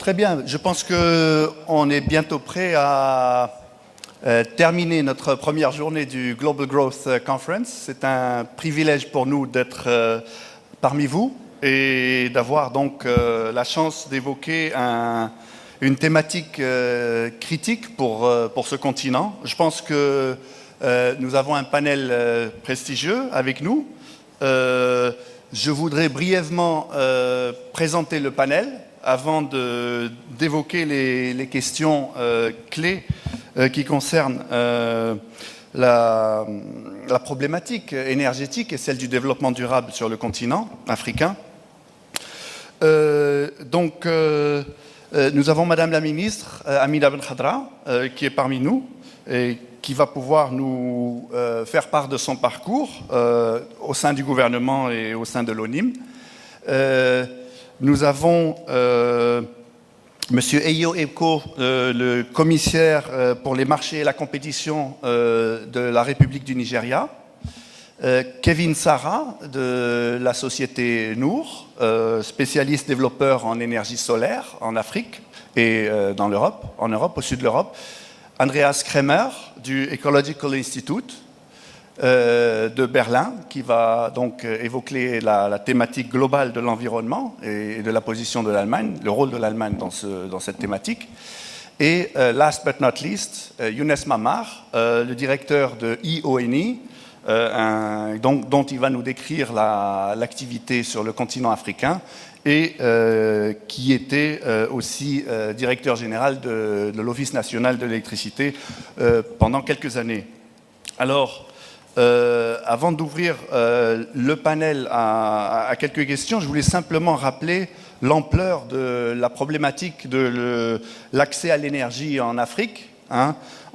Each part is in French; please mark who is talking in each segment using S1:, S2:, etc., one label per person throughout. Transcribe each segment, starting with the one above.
S1: Très bien. Je pense qu'on est bientôt prêt à terminer notre première journée du Global Growth Conference. C'est un privilège pour nous d'être parmi vous et d'avoir donc la chance d'évoquer une thématique critique pour ce continent. Je pense que nous avons un panel prestigieux avec nous. Je voudrais brièvement présenter le panel avant d'évoquer les questions clés qui concernent la problématique énergétique et celle du développement durable sur le continent africain. Nous avons Madame la ministre Amina Ben Khadra qui est parmi nous et qui va pouvoir nous faire part de son parcours au sein du gouvernement et au sein de l'ONIM. Nous avons Monsieur Eyo Eko, le commissaire pour les marchés et la compétition de la République du Nigeria. Kevin Sarah de la société Nour, spécialiste développeur en énergie solaire en Afrique et en Europe, au sud de l'Europe. Andreas Kremer du Ecological Institute de Berlin, qui va donc évoquer la thématique globale de l'environnement et de la position de l'Allemagne, le rôle de l'Allemagne dans cette thématique. Et last but not least, Younes Mamar, le directeur de IONI, dont il va nous décrire l'activité sur le continent africain et qui était aussi directeur général de l'Office national de l'électricité pendant quelques années. Alors, avant d'ouvrir le panel à quelques questions, je voulais simplement rappeler l'ampleur de la problématique de l'accès à l'énergie en Afrique.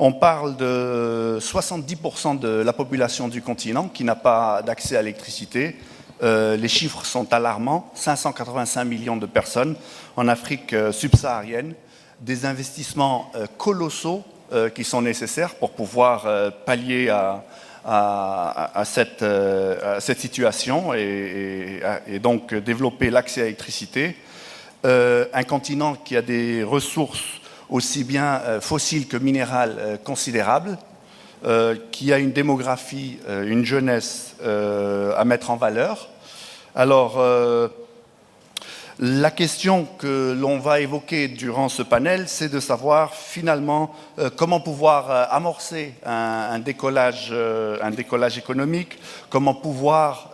S1: On parle de 70% de la population du continent qui n'a pas d'accès à l'électricité. Les chiffres sont alarmants, 585 millions de personnes en Afrique subsaharienne, des investissements colossaux qui sont nécessaires pour pouvoir pallier à cette situation et donc développer l'accès à l'électricité. Un continent qui a des ressources aussi bien fossiles que minérales considérables, qui a une démographie, une jeunesse à mettre en valeur. Alors, la question que l'on va évoquer durant ce panel, c'est de savoir finalement comment pouvoir amorcer un décollage économique, comment pouvoir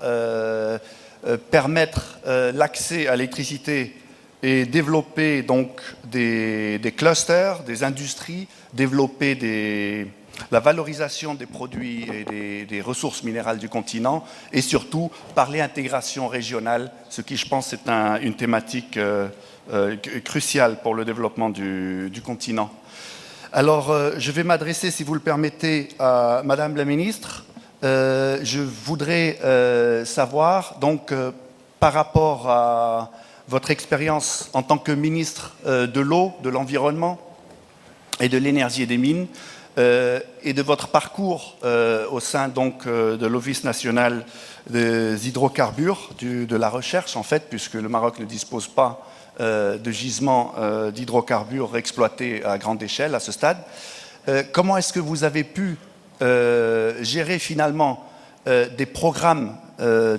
S1: permettre l'accès à l'électricité et développer donc des clusters, des industries, développer la valorisation des produits et des ressources minérales du continent et surtout parler intégration régionale, ce qui je pense est une thématique cruciale pour le développement du continent. Alors je vais m'adresser, si vous le permettez, à Madame la Ministre. Je voudrais savoir donc par rapport à votre expérience en tant que ministre de l'eau, de l'environnement et de l'énergie et des mines, et de votre parcours au sein donc de l'Office national des hydrocarbures, de la recherche en fait, puisque le Maroc ne dispose pas de gisements d'hydrocarbures exploités à grande échelle à ce stade. Comment est-ce que vous avez pu gérer finalement des programmes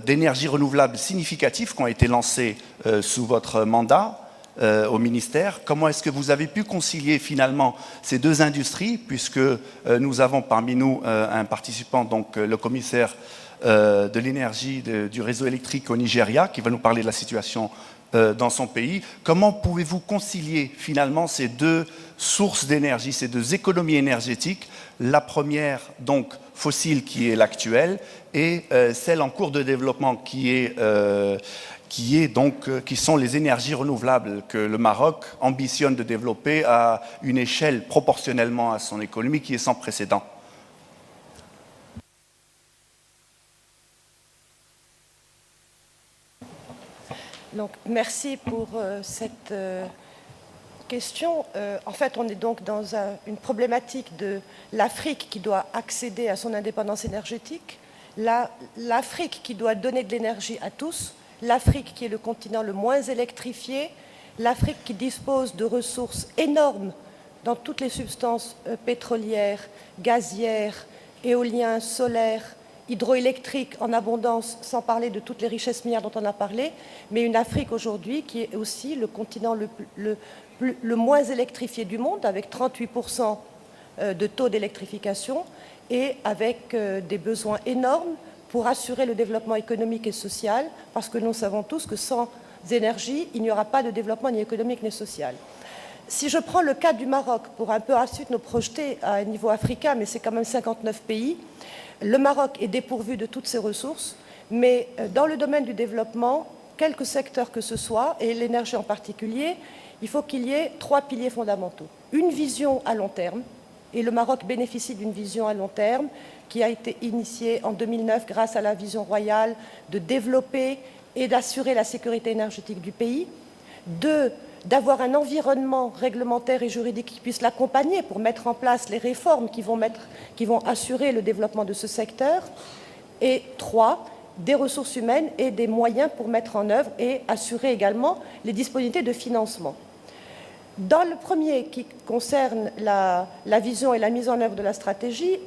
S1: d'énergie renouvelable significatifs qui ont été lancés sous votre mandat au ministère? Comment est-ce que vous avez pu concilier finalement ces deux industries, puisque nous avons parmi nous un participant, donc le commissaire de l'énergie du réseau électrique au Nigeria, qui va nous parler de la situation dans son pays. Comment pouvez-vous concilier finalement ces deux sources d'énergie, ces deux économies énergétiques, la première donc fossile qui est l'actuelle et celle en cours de développement qui sont les énergies renouvelables que le Maroc ambitionne de développer à une échelle proportionnellement à son économie qui est sans précédent?
S2: Donc, merci pour cette question. En fait, on est donc dans une problématique de l'Afrique qui doit accéder à son indépendance énergétique, l'Afrique qui doit donner de l'énergie à tous, l'Afrique qui est le continent le moins électrifié, L'Afrique qui dispose de ressources énormes dans toutes les substances pétrolières, gazières, éoliens, solaires, hydroélectriques en abondance, sans parler de toutes les richesses minières dont on a parlé, mais une Afrique aujourd'hui qui est aussi le continent le moins électrifié du monde, avec 38% de taux d'électrification et avec des besoins énormes pour assurer le développement économique et social, parce que nous savons tous que sans énergie, il n'y aura pas de développement ni économique ni social. Si je prends le cas du Maroc, pour un peu ensuite nous projeter à un niveau africain, mais c'est quand même 59 pays, le Maroc est dépourvu de toutes ses ressources, mais dans le domaine du développement, quelques secteurs que ce soit, et l'énergie en particulier, il faut qu'il y ait 3 piliers fondamentaux. Une vision à long terme, et le Maroc bénéficie d'une vision à long terme qui a été initiée en 2009 grâce à la vision royale de développer et d'assurer la sécurité énergétique du pays. 2, d'avoir un environnement réglementaire et juridique qui puisse l'accompagner pour mettre en place les réformes qui vont assurer le développement de ce secteur. Et 3, des ressources humaines et des moyens pour mettre en œuvre et assurer également les disponibilités de financement. Dans le premier, qui concerne la vision et la mise en œuvre de la stratégie,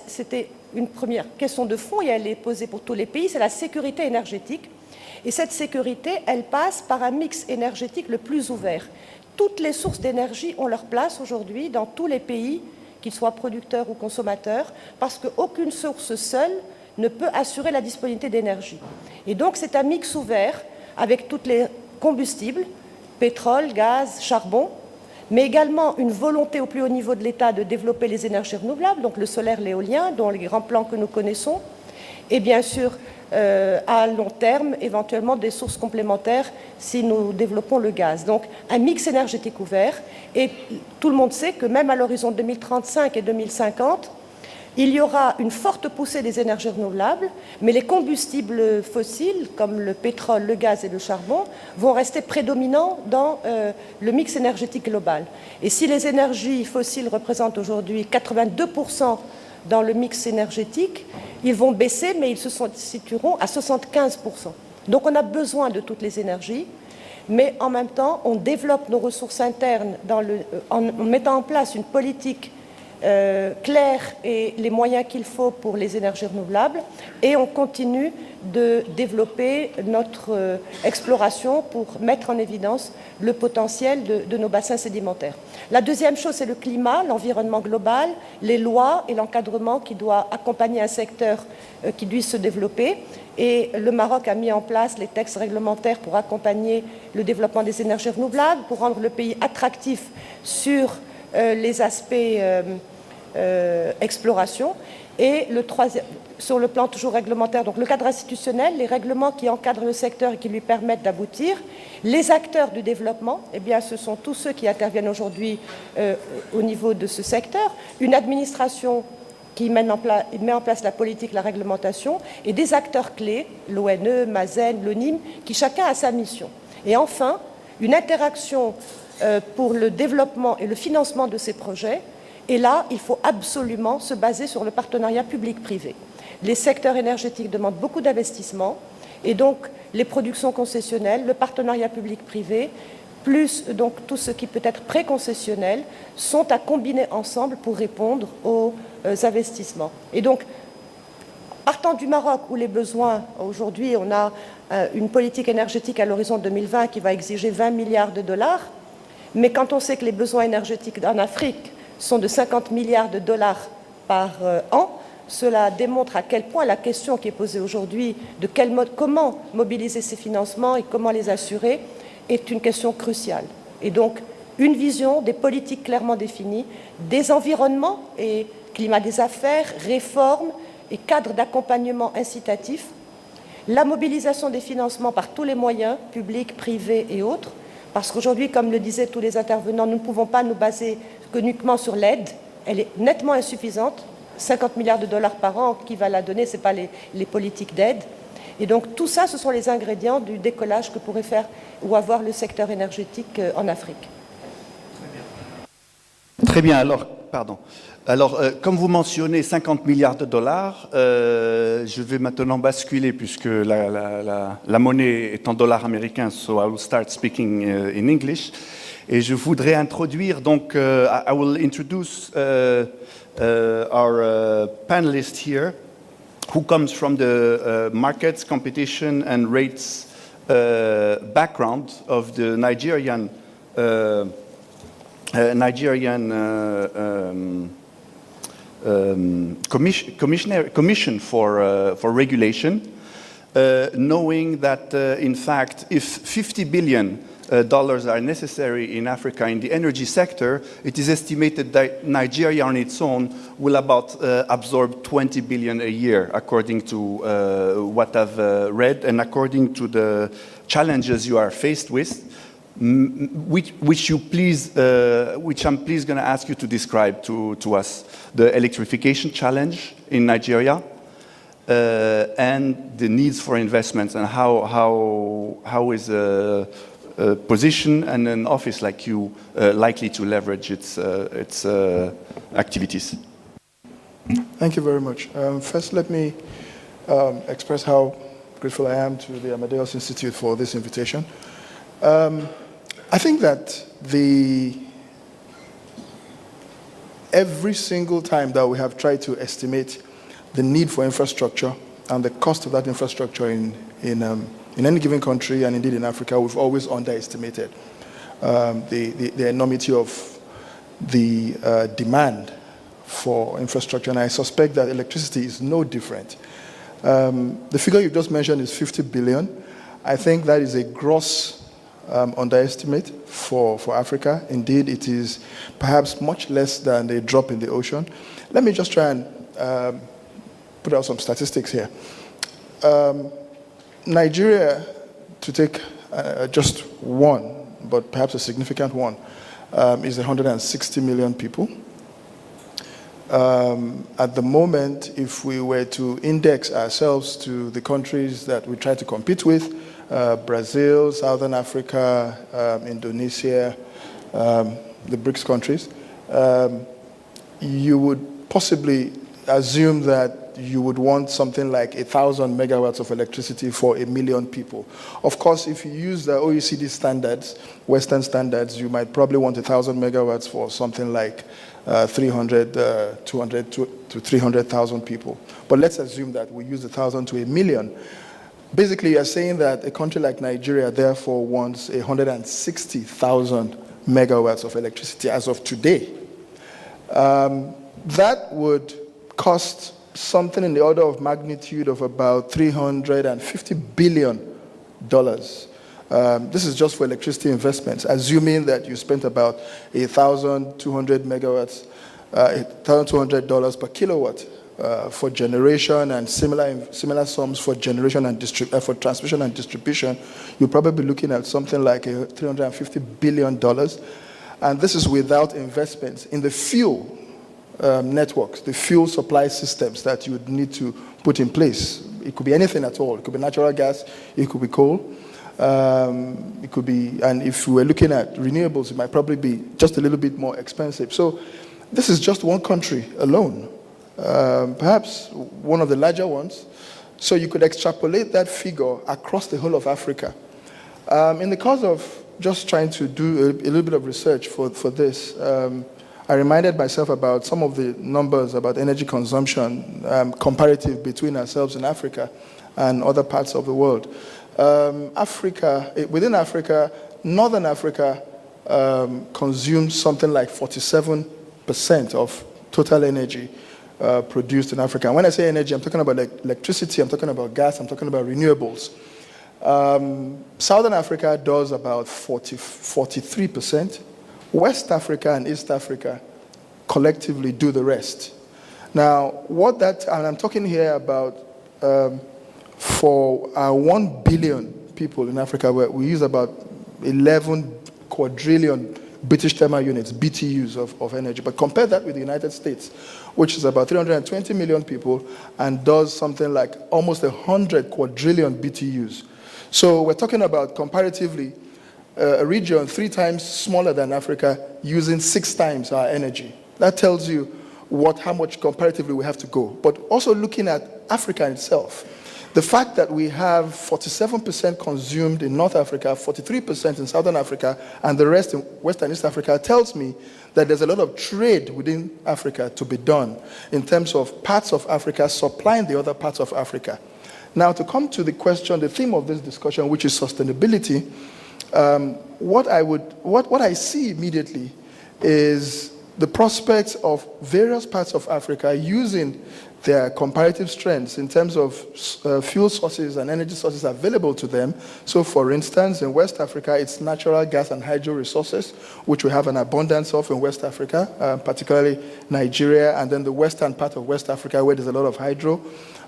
S2: c'était une première question de fond et elle est posée pour tous les pays, c'est la sécurité énergétique. Et cette sécurité, elle passe par un mix énergétique le plus ouvert. Toutes les sources d'énergie ont leur place aujourd'hui dans tous les pays, qu'ils soient producteurs ou consommateurs, parce qu'aucune source seule ne peut assurer la disponibilité d'énergie. Et donc c'est un mix ouvert avec tous les combustibles, pétrole, gaz, charbon, mais également une volonté au plus haut niveau de l'État de développer les énergies renouvelables, donc le solaire, l'éolien, dont les grands plans que nous connaissons, et bien sûr à long terme, éventuellement des sources complémentaires si nous développons le gaz. Donc un mix énergétique ouvert, et tout le monde sait que même à l'horizon 2035 et 2050, il y aura une forte poussée des énergies renouvelables, mais les combustibles fossiles, comme le pétrole, le gaz et le charbon, vont rester prédominants dans le mix énergétique global. Et si les énergies fossiles représentent aujourd'hui 82% dans le mix énergétique, ils vont baisser, mais ils se situeront à 75%. Donc on a besoin de toutes les énergies, mais en même temps, on développe nos ressources internes en mettant en place une politique claire et les moyens qu'il faut pour les énergies renouvelables, et on continue de développer notre exploration pour mettre en évidence le potentiel de nos bassins sédimentaires. La deuxième chose, c'est le climat, l'environnement global, les lois et l'encadrement qui doit accompagner un secteur qui doit se développer. Et le Maroc a mis en place les textes réglementaires pour accompagner le développement des énergies renouvelables, pour rendre le pays attractif sur les aspects exploration. Et le troisième, sur le plan toujours réglementaire, donc le cadre institutionnel, les règlements qui encadrent le secteur et qui lui permettent d'aboutir. Les acteurs du développement, eh bien, ce sont tous ceux qui interviennent aujourd'hui au niveau de ce secteur. Une administration qui met en place la politique, la réglementation, et des acteurs clés, l'ONE, Mazen, l'ONIM, qui chacun a sa mission. Et enfin, une interaction pour le développement et le financement de ces projets. Et là, il faut absolument se baser sur le partenariat public-privé. Les secteurs énergétiques demandent beaucoup d'investissements, et donc les productions concessionnelles, le partenariat public-privé, plus donc tout ce qui peut être préconcessionnel, sont à combiner ensemble pour répondre aux investissements. Et donc, partant du Maroc, où les besoins, aujourd'hui, on a une politique énergétique à l'horizon 2020 qui va exiger 20 milliards de dollars, mais quand on sait que les besoins énergétiques en Afrique sont de 50 milliards de dollars par an, cela démontre à quel point la question qui est posée aujourd'hui de comment mobiliser ces financements et comment les assurer est une question cruciale. Et donc, une vision, des politiques clairement définies, des environnements et climat des affaires, réformes et cadres d'accompagnement incitatifs, la mobilisation des financements par tous les moyens, publics, privés et autres, parce qu'aujourd'hui, comme le disaient tous les intervenants, nous ne pouvons pas nous baser uniquement sur l'aide, elle est nettement insuffisante. 50 milliards de dollars par an, qui va la donner, ce n'est pas les politiques d'aide. Et donc tout ça, ce sont les ingrédients du décollage que pourrait faire ou avoir le secteur énergétique en Afrique.
S1: Très bien. Alors, pardon. Alors, comme vous mentionnez 50 milliards de dollars, je vais maintenant basculer puisque la monnaie est en dollars américains, so I will start speaking in English. Et je voudrais introduire, donc, I will introduce our panelist here, who comes from the markets, competition and rates background of the Nigerian Commission for Regulation, knowing that, in fact, if $50 billion are necessary in Africa in the energy sector, it is estimated that Nigeria on its own will about absorb 20 billion a year, according to what I've read, and according to the challenges you are faced with, which I'm pleased going to ask you to describe to us. The electrification challenge in Nigeria, and the needs for investments, and how is a position and an office like you likely to leverage its activities?
S3: Thank you very much. First, let me express how grateful I am to the Amadeus Institute for this invitation. I think that every single time that we have tried to estimate the need for infrastructure and the cost of that infrastructure in any given country, and indeed in Africa, we've always underestimated the enormity of the demand for infrastructure, and I suspect that electricity is no different. The figure you just mentioned is 50 billion. I think that is a gross underestimate for Africa. Indeed, it is perhaps much less than a drop in the ocean. Let me just try and put out some statistics here. Nigeria, to take just one, but perhaps a significant one, is 160 million people. At the moment, if we were to index ourselves to the countries that we try to compete with, Brazil, Southern Africa, Indonesia, the BRICS countries, you would possibly assume that you would want something like 1,000 megawatts of electricity for 1 million people. Of course, if you use the OECD standards, Western standards, you might probably want 1,000 megawatts for something like 200 to 300,000 people. But let's assume that we use 1,000 to 1 million. Basically, you're saying that a country like Nigeria therefore wants 160,000 megawatts of electricity as of today. That would cost something in the order of magnitude of about $350 billion. This is just for electricity investments, assuming that you spent about 1,200 megawatts, $1,200 per kilowatt for generation, and similar sums for generation and for transmission and distribution. You're probably looking at something like $350 billion, and this is without investments in the fuel networks, the fuel supply systems that you would need to put in place. It could be anything at all. It could be natural gas, it could be coal, it could be, and if we were looking at renewables, it might probably be just a little bit more expensive. So this is just one country alone, perhaps one of the larger ones. So you could extrapolate that figure across the whole of Africa. In the course of just trying to do a little bit of research for this, I reminded myself about some of the numbers about energy consumption, comparative between ourselves in Africa and other parts of the world. Within Africa, Northern Africa consumes something like 47% of total energy produced in Africa. And when I say energy, I'm talking about electricity, I'm talking about gas, I'm talking about renewables. Southern Africa does about 43%. West Africa and East Africa collectively do the rest. Now, and I'm talking here about for our 1 billion people in Africa, where we use about 11 quadrillion British thermal units, BTUs of energy. But compare that with the United States, which is about 320 million people and does something like almost 100 quadrillion BTUs. So we're talking about comparatively a region 3 times smaller than Africa using 6 times our energy That tells you how much comparatively we have to go. But also looking at Africa itself, the fact that we have 47% consumed in North Africa, 43% in Southern Africa, and the rest in West and East Africa tells me that there's a lot of trade within Africa to be done in terms of parts of Africa supplying the other parts of Africa. Now, to come to the question, the theme of this discussion, which is sustainability, what I see immediately is the prospects of various parts of Africa using their comparative strengths in terms of fuel sources and energy sources available to them. So, for instance, in West Africa, it's natural gas and hydro resources, which we have an abundance of in West Africa, particularly Nigeria, and then the western part of West Africa, where there's a lot of hydro.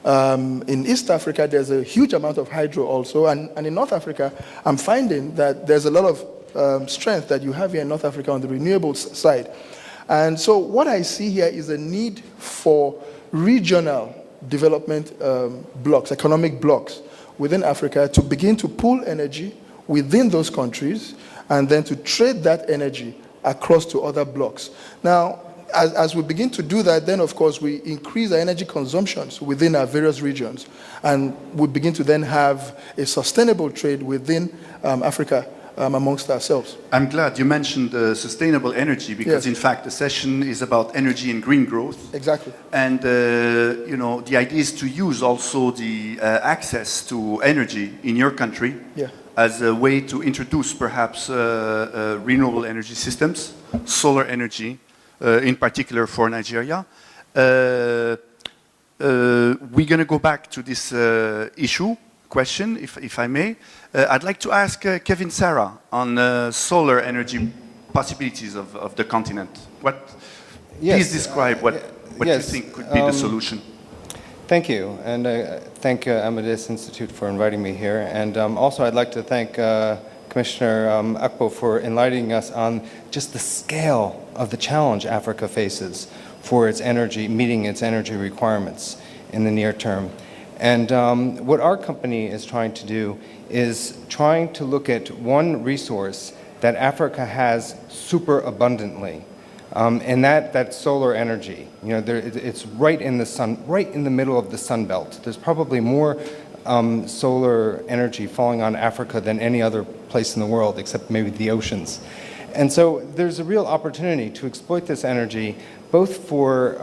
S3: In East Africa, there's a huge amount of hydro also, and in North Africa, I'm finding that there's a lot of strength that you have here in North Africa on the renewables side. And so what I see here is a need for regional development blocks, economic blocks within Africa to begin to pool energy within those countries and then to trade that energy across to other blocks. Now, as we begin to do that, then of course we increase our energy consumptions within our various regions, and we begin to then have a sustainable trade within Africa amongst ourselves.
S1: I'm glad you mentioned sustainable energy because, in fact, the session is about energy and green growth.
S3: Exactly.
S1: And the idea is to use also the access to energy in your country as a way to introduce perhaps renewable energy systems, solar energy, in particular for Nigeria. We're going to go back to this question, if I may. I'd like to ask Kevin Sarah on solar energy possibilities of the continent. Please describe what you think could be the solution.
S4: Thank you, and thank Amadeus Institute for inviting me here. And also I'd like to thank Commissioner Akpo for enlightening us on just the scale of the challenge Africa faces for its energy, meeting its energy requirements in the near term. And what our company is trying to do is trying to look at one resource that Africa has super abundantly, and that's solar energy. It's right in the sun, right in the middle of the Sun Belt. There's probably more solar energy falling on Africa than any other place in the world, except maybe the oceans. And so there's a real opportunity to exploit this energy, both for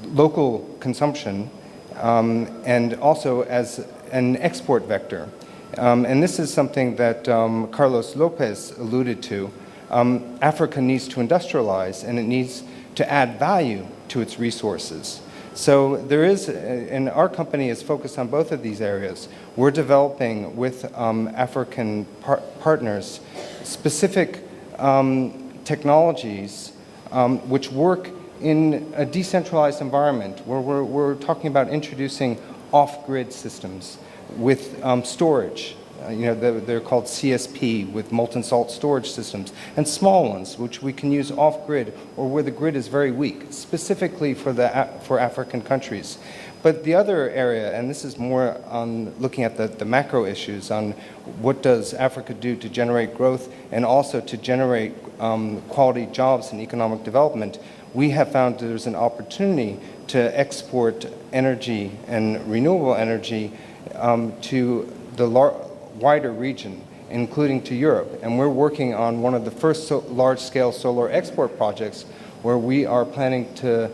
S4: local consumption and also as an export vector. And this is something that Carlos Lopez alluded to. Africa needs to industrialize, and it needs to add value to its resources. So there is, and our company is focused on both of these areas. We're developing with African partners specific technologies which work in a decentralized environment, where we're talking about introducing off-grid systems with storage. They're called CSP, with molten salt storage systems, and small ones, which we can use off-grid or where the grid is very weak, specifically for African countries. But the other area, and this is more on looking at the macro issues on what does Africa do to generate growth and also to generate quality jobs and economic development, we have found there's an opportunity to export energy and renewable energy to the wider region, including to Europe. And we're working on one of the first large-scale solar export projects where we are planning to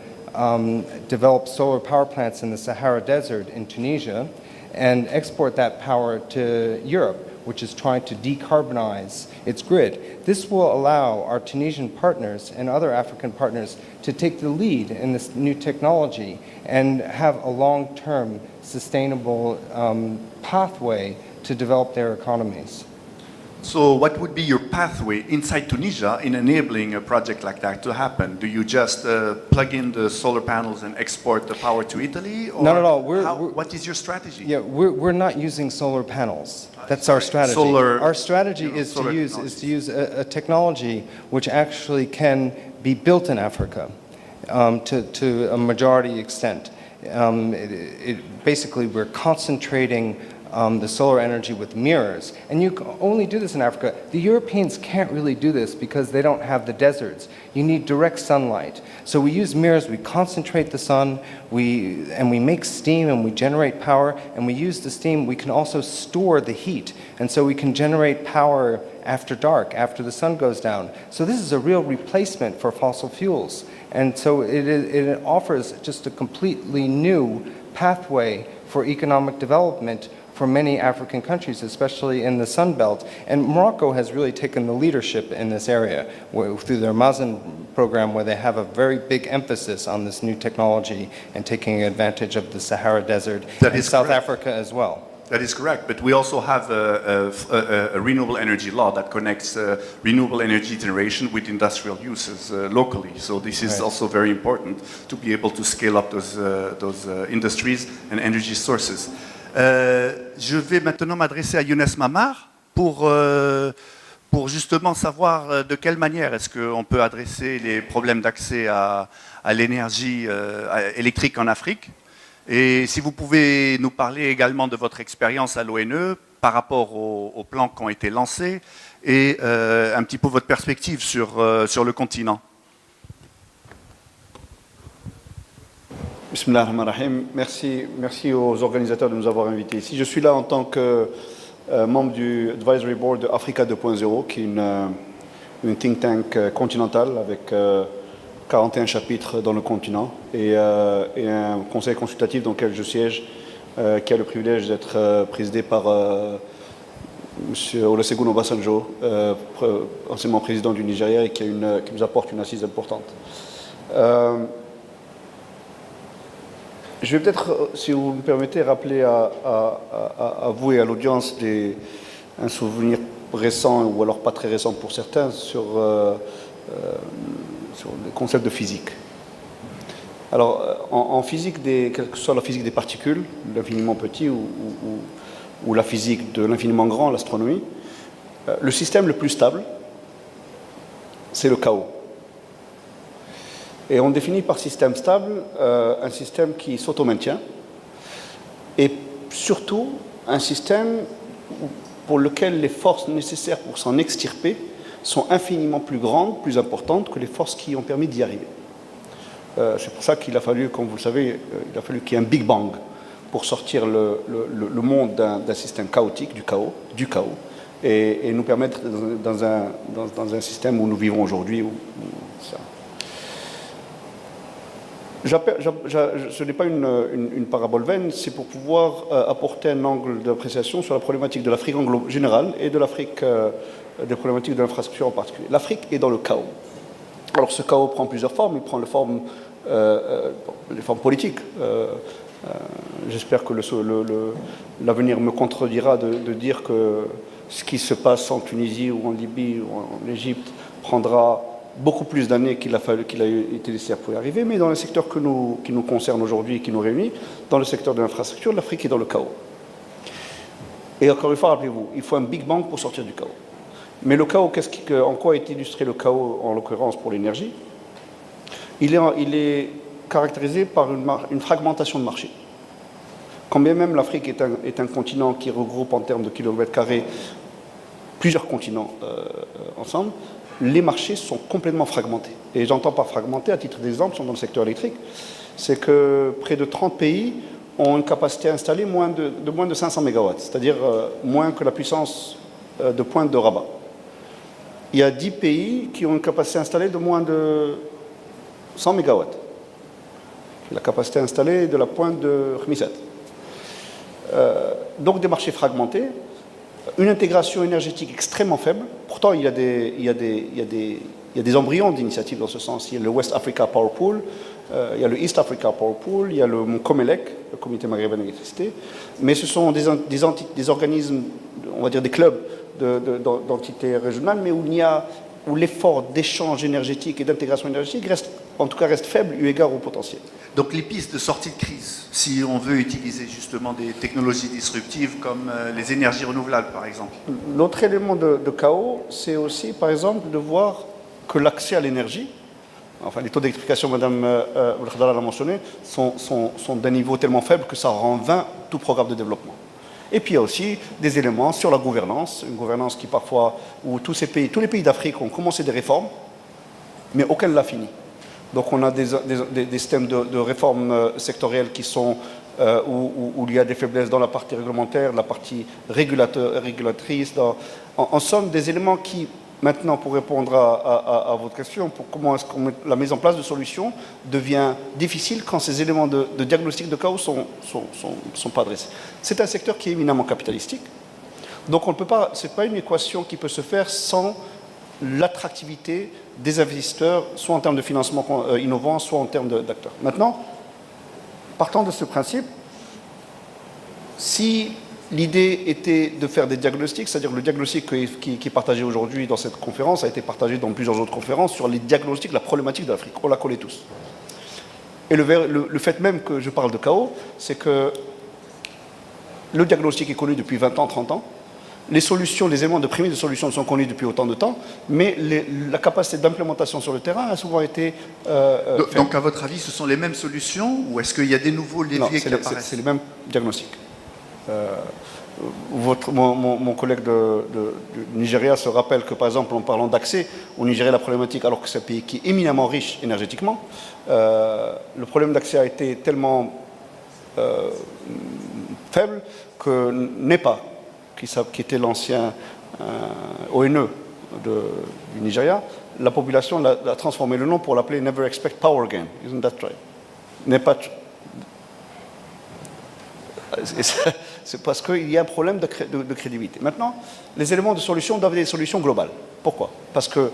S4: develop solar power plants in the Sahara Desert in Tunisia and export that power to Europe, which is trying to decarbonize its grid. This will allow our Tunisian partners and other African partners to take the lead in this new technology and have a long-term sustainable pathway to develop their economies.
S1: So what would be your pathway inside Tunisia in enabling a project like that to happen? Do you just plug in the solar panels and export the power to Italy? Or
S4: not at all.
S1: What is your strategy?
S4: Yeah, we're not using solar panels. That's our strategy. Our strategy is to use a technology which actually can be built in Africa to a majority extent. Basically, we're concentrating the solar energy with mirrors. And you can only do this in Africa. The Europeans can't really do this because they don't have the deserts. You need direct sunlight. So we use mirrors, we concentrate the sun, and we make steam and we generate power, and we use the steam, we can also store the heat. And so we can generate power after dark, after the sun goes down. So this is a real replacement for fossil fuels. And so it offers just a completely new pathway for economic development for many African countries, especially in the Sun Belt. And Morocco has really taken the leadership in this area through their Mazen program, where they have a very big emphasis on this new technology and taking advantage of the Sahara Desert and South Africa as well.
S1: That is correct, but we also have a renewable energy law that connects renewable energy generation with industrial uses locally. So this is also very important to be able to scale up those industries and energy sources. Je vais maintenant m'adresser à Younes Mamar pour justement savoir de quelle manière est-ce qu'on peut adresser les problèmes d'accès à l'énergie électrique en Afrique. Et si vous pouvez nous parler également de votre expérience à l'ONE par rapport aux plans qui ont été lancés et un petit peu votre perspective sur le continent.
S5: Bismillah ar-Rahman ar-Rahim. Merci aux organisateurs de nous avoir invités ici. Je suis là en tant que membre du Advisory Board de Africa 2.0, qui est une think tank continentale avec 41 chapitres dans le continent et un conseil consultatif dans lequel je siège, qui a le privilège d'être présidé par M. Olusegun Obasanjo, anciennement président du Nigeria, et qui nous apporte une assise importante. Je vais peut-être, si vous me permettez, rappeler à vous et à l'audience un souvenir récent, ou alors pas très récent pour certains, sur le concept de physique. Alors, en physique, quelle que soit la physique des particules, l'infiniment petit, ou la physique de l'infiniment grand, l'astronomie, le système le plus stable, c'est le chaos. Et on définit par système stable un système qui s'auto-maintient, et surtout un système pour lequel les forces nécessaires pour s'en extirper sont infiniment plus grandes, plus importantes que les forces qui ont permis d'y arriver. C'est pour ça qu'il a fallu, comme vous le savez, il a fallu qu'il y ait un Big Bang pour sortir le monde d'un système chaotique, du chaos, et nous permettre dans un système où nous vivons aujourd'hui. Ce n'est pas une parabole vaine, c'est pour pouvoir apporter un angle d'appréciation sur la problématique de l'Afrique en général et de l'Afrique, des problématiques de l'infrastructure en particulier. L'Afrique est dans le chaos. Alors ce chaos prend plusieurs formes, il prend les formes politiques. J'espère que l'avenir me contredira de dire que ce qui se passe en Tunisie ou en Libye ou en Égypte prendra beaucoup plus d'années qu'il a été nécessaire pour y arriver, mais dans le secteur qui nous concerne aujourd'hui et qui nous réunit, dans le secteur de l'infrastructure, l'Afrique est dans le chaos. Et encore une fois, rappelez-vous, il faut un Big Bang pour sortir du chaos. Mais le chaos, en quoi est illustré le chaos, en l'occurrence pour l'énergie? Il est caractérisé par une fragmentation de marché. Quand bien même l'Afrique est un continent qui regroupe en termes de kilomètres carrés plusieurs continents ensemble, les marchés sont complètement fragmentés. Et j'entends par fragmentés, à titre d'exemple, sont dans le secteur électrique, c'est que près de 30 pays ont une capacité installée de moins de 500 MW, c'est-à-dire moins que la puissance de pointe de Rabat. Il y a 10 pays qui ont une capacité installée de moins de 100 MW. La capacité installée de la pointe de Khmisset. Donc des marchés fragmentés, une intégration énergétique extrêmement faible. Pourtant, il y a des embryons d'initiatives dans ce sens. Il y a le West Africa Power Pool, il y a le East Africa Power Pool, il y a le Comelec, le Comité maghrébin d'électricité. Mais ce sont des organismes, on va dire des clubs d'entités régionales, mais où l'effort d'échange énergétique et d'intégration énergétique reste faible eu égard au potentiel.
S1: Donc les pistes de sortie de crise, si on veut utiliser justement des technologies disruptives comme les énergies renouvelables par exemple.
S5: L'autre élément de chaos, c'est aussi par exemple de voir que l'accès à l'énergie, enfin les taux d'électrification, Mme Khadara l'a mentionné, sont d'un niveau tellement faible que ça rend vain tout programme de développement. Et puis il y a aussi des éléments sur la gouvernance, une gouvernance qui parfois, où tous les pays d'Afrique ont commencé des réformes, mais aucun ne l'a fini. Donc on a des systèmes de réformes sectorielles qui sont où il y a des faiblesses dans la partie réglementaire, la partie régulatrice. En somme, des éléments qui, maintenant, pour répondre à votre question, pour comment est-ce que la mise en place de solutions devient difficile quand ces éléments de diagnostic de chaos sont pas adressés. C'est un secteur qui est éminemment capitalistique. Donc on ne peut pas, c'est pas une équation qui peut se faire sans l'attractivité des investisseurs, soit en termes de financement innovant, soit en termes d'acteurs. Maintenant, partant de ce principe, si l'idée était de faire des diagnostics, c'est-à-dire le diagnostic qui est partagé aujourd'hui dans cette conférence a été partagé dans plusieurs autres conférences sur les diagnostics, la problématique de l'Afrique. On la connaît tous. Et le fait même que je parle de chaos, c'est que le diagnostic est connu depuis 20 ans, 30 ans. Les solutions, les éléments de prémisse de solutions sont connus depuis autant de temps, mais la capacité d'implémentation sur le terrain a souvent été...
S1: donc, à votre avis, ce sont les mêmes solutions ou est-ce qu'il y a des nouveaux leviers qui apparaissent?
S5: C'est les mêmes diagnostics. Mon collègue du Nigeria se rappelle que, par exemple, en parlant d'accès au Nigeria, la problématique, alors que c'est un pays qui est éminemment riche énergétiquement, le problème d'accès a été tellement faible que NEPA, qui était l'ancien ONE du Nigeria, la population a transformé le nom pour l'appeler Never Expect Power Again. Isn't that right? NEPA. C'est parce qu'il y a un problème de crédibilité. Maintenant, les éléments de solution doivent être des solutions globales. Pourquoi? Parce que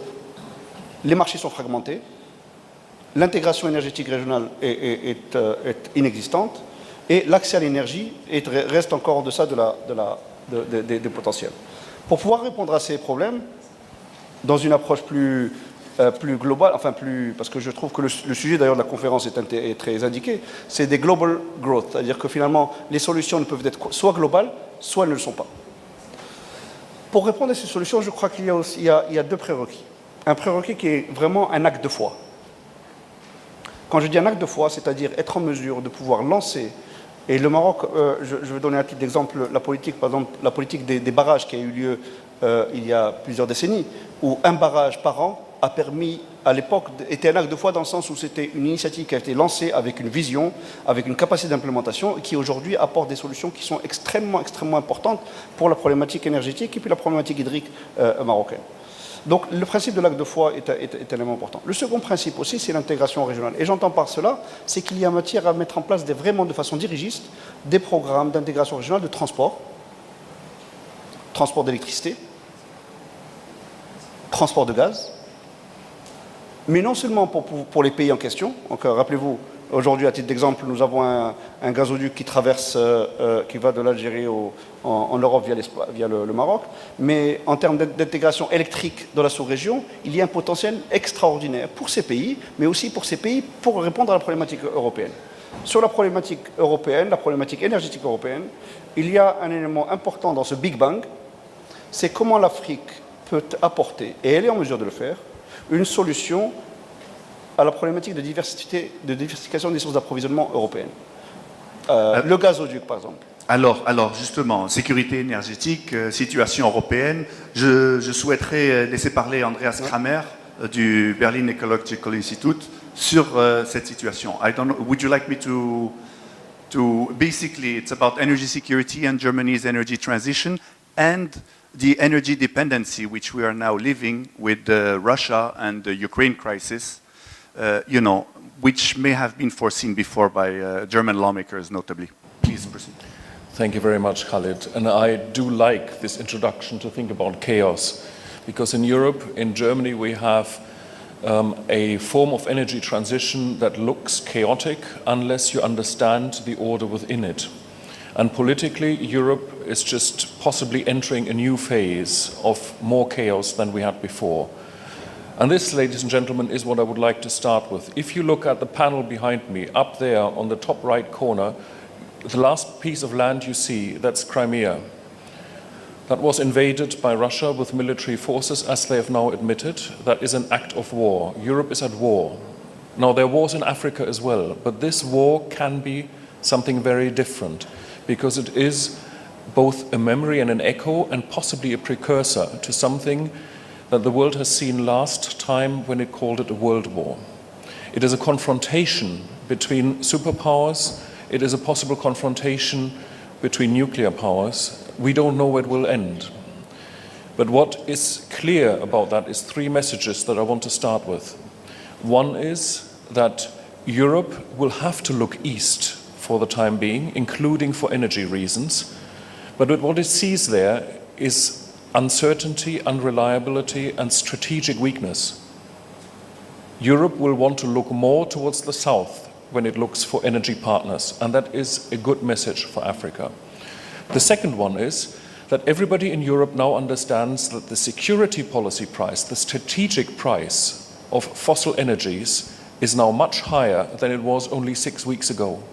S5: les marchés sont fragmentés, l'intégration énergétique régionale est inexistante, et l'accès à l'énergie reste encore en deçà des potentiels. Pour pouvoir répondre à ces problèmes, dans une approche plus globale, parce que je trouve que le sujet d'ailleurs de la conférence est très indiqué, c'est des global growth, c'est-à-dire que finalement les solutions ne peuvent être soit globales, soit elles ne le sont pas. Pour répondre à ces solutions, je crois qu'il y a deux prérequis. Un prérequis qui est vraiment un acte de foi. Quand je dis un acte de foi, c'est-à-dire être en mesure de pouvoir lancer. Et le Maroc, je vais donner un titre d'exemple, la politique des barrages qui a eu lieu il y a plusieurs décennies, où un barrage par an a permis, à l'époque, était un acte de foi dans le sens où c'était une initiative qui a été lancée avec une vision, avec une capacité d'implémentation, et qui aujourd'hui apporte des solutions qui sont extrêmement, extrêmement importantes pour la problématique énergétique et puis la problématique hydrique marocaine. Donc le principe de l'acte de foi est un élément important. Le second principe aussi, c'est l'intégration régionale. Et j'entends par cela, c'est qu'il y a matière à mettre en place vraiment de façon dirigiste des programmes d'intégration régionale de transport d'électricité, transport de gaz, mais non seulement pour les pays en question. Donc, rappelez-vous, aujourd'hui, à titre d'exemple, nous avons un gazoduc qui traverse, qui va de l'Algérie en Europe via le Maroc, mais en termes d'intégration électrique dans la sous-région, il y a un potentiel extraordinaire pour ces pays, mais aussi pour ces pays pour répondre à la problématique européenne. Sur la problématique européenne, la problématique énergétique européenne, il y a un élément important dans ce Big Bang, c'est comment l'Afrique peut apporter, et elle est en mesure de le faire, une solution à la problématique de diversification des sources d'approvisionnement européennes. Le gazoduc, par exemple.
S1: Alors, justement, sécurité énergétique, situation européenne, je souhaiterais laisser parler Andreas Kramer du Berlin Ecological Institute sur cette situation. I don't know, would you like me to basically, it's about energy security and Germany's energy transition and the energy dependency which we are now living with Russia and the Ukraine crisis, which may have been foreseen before by German lawmakers, notably. Please proceed.
S6: Thank you very much, Khalid. And I do like this introduction to think about chaos, because in Europe, in Germany, we have a form of energy transition that looks chaotic unless you understand the order within it. And politically, Europe is just possibly entering a new phase of more chaos than we had before. And this, ladies and gentlemen, is what I would like to start with. If you look at the panel behind me, up there on the top right corner, the last piece of land you see, that's Crimea. That was invaded by Russia with military forces, as they have now admitted. That is an act of war. Europe is at war. Now, there are wars in Africa as well, but this war can be something very different, because it is both a memory and an echo and possibly a precursor to something that the world has seen last time when it called it a world war. It is a confrontation between superpowers. It is a possible confrontation between nuclear powers. We don't know where it will end. But what is clear about that is three messages that I want to start with. One is that Europe will have to look east for the time being, including for energy reasons. But what it sees there is uncertainty, unreliability, and strategic weakness. Europe will want to look more towards the south when it looks for energy partners, and that is a good message for Africa. The second one is that everybody in Europe now understands that the security policy price, the strategic price of fossil energies, is now much higher than it was only 6 weeks ago.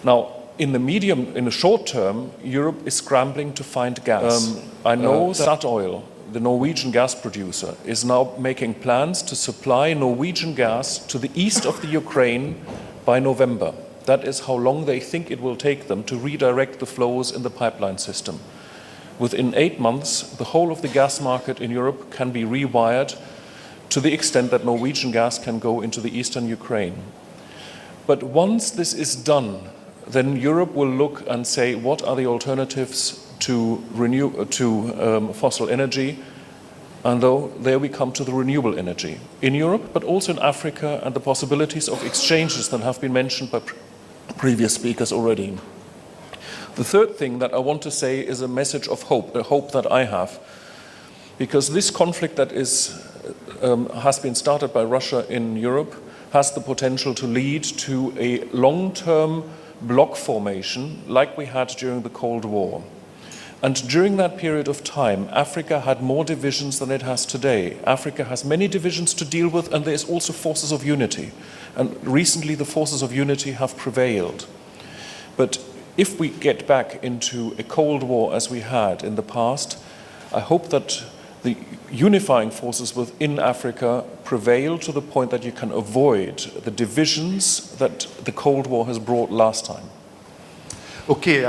S6: Now, in the short term, Europe is scrambling to find gas. I know Statoil, the Norwegian gas producer, is now making plans to supply Norwegian gas to the east of the Ukraine by November. That is how long they think it will take them to redirect the flows in the pipeline system. Within 8 months, the whole of the gas market in Europe can be rewired to the extent that Norwegian gas can go into the eastern Ukraine. But once this is done, then Europe will look and say, what are the alternatives to fossil energy? And there we come to the renewable energy in Europe, but also in Africa, and the possibilities of exchanges that have been mentioned by previous speakers already. The third thing that I want to say is a message of hope, a hope that I have, because this conflict that has been started by Russia in Europe has the potential to lead to a long-term bloc formation like we had during the Cold War. And during that period of time, Africa had more divisions than it has today. Africa has many divisions to deal with, and there's also forces of unity. And recently the forces of unity have prevailed. But if we get back into a Cold War as we had in the past, I hope that the unifying forces within Africa prevail to the point that you can avoid the divisions that the Cold War has brought last time.
S1: Okay,